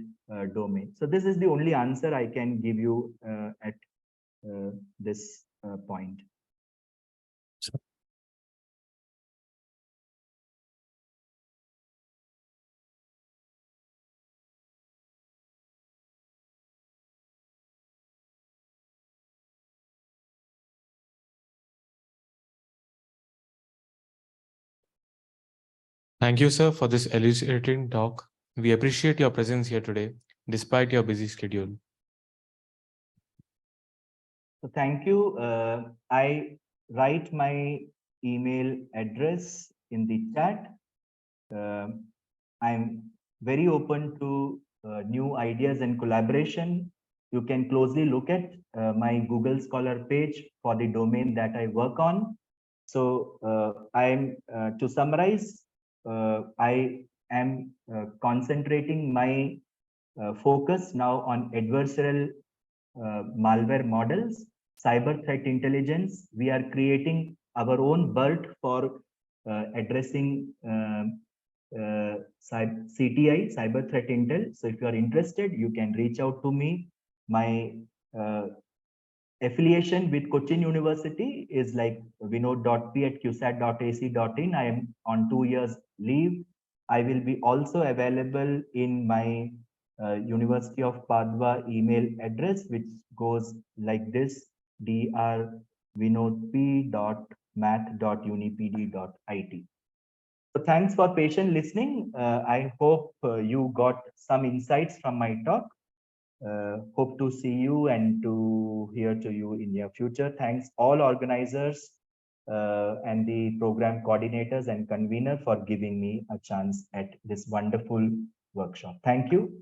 domain. So this is the only answer I can give you at this point. Thank you, sir, for this elucidating talk. We appreciate your presence here today, despite your busy schedule. So thank you. I write my email address in the chat. I'm very open to new ideas and collaboration. You can closely look at my Google Scholar page for the domain that I work on. So to summarize, I am concentrating my focus now on adversarial malware models, cyber threat intelligence. We are creating our own BERT for addressing CTI, cyber threat intel. So if you are interested, you can reach out to me. My affiliation with Cochin University is like vinod.p@qsat.ac.in. I am on 2 years leave. I will be also available in my University of Padua email address, which goes like this: drvinodp.math.unipd.it. So thanks for patient listening. I hope you got some insights from my talk. Hope to see you and to hear to you in near future. Thanks all organizers and the program coordinators and convener for giving me a chance at this wonderful workshop. Thank you.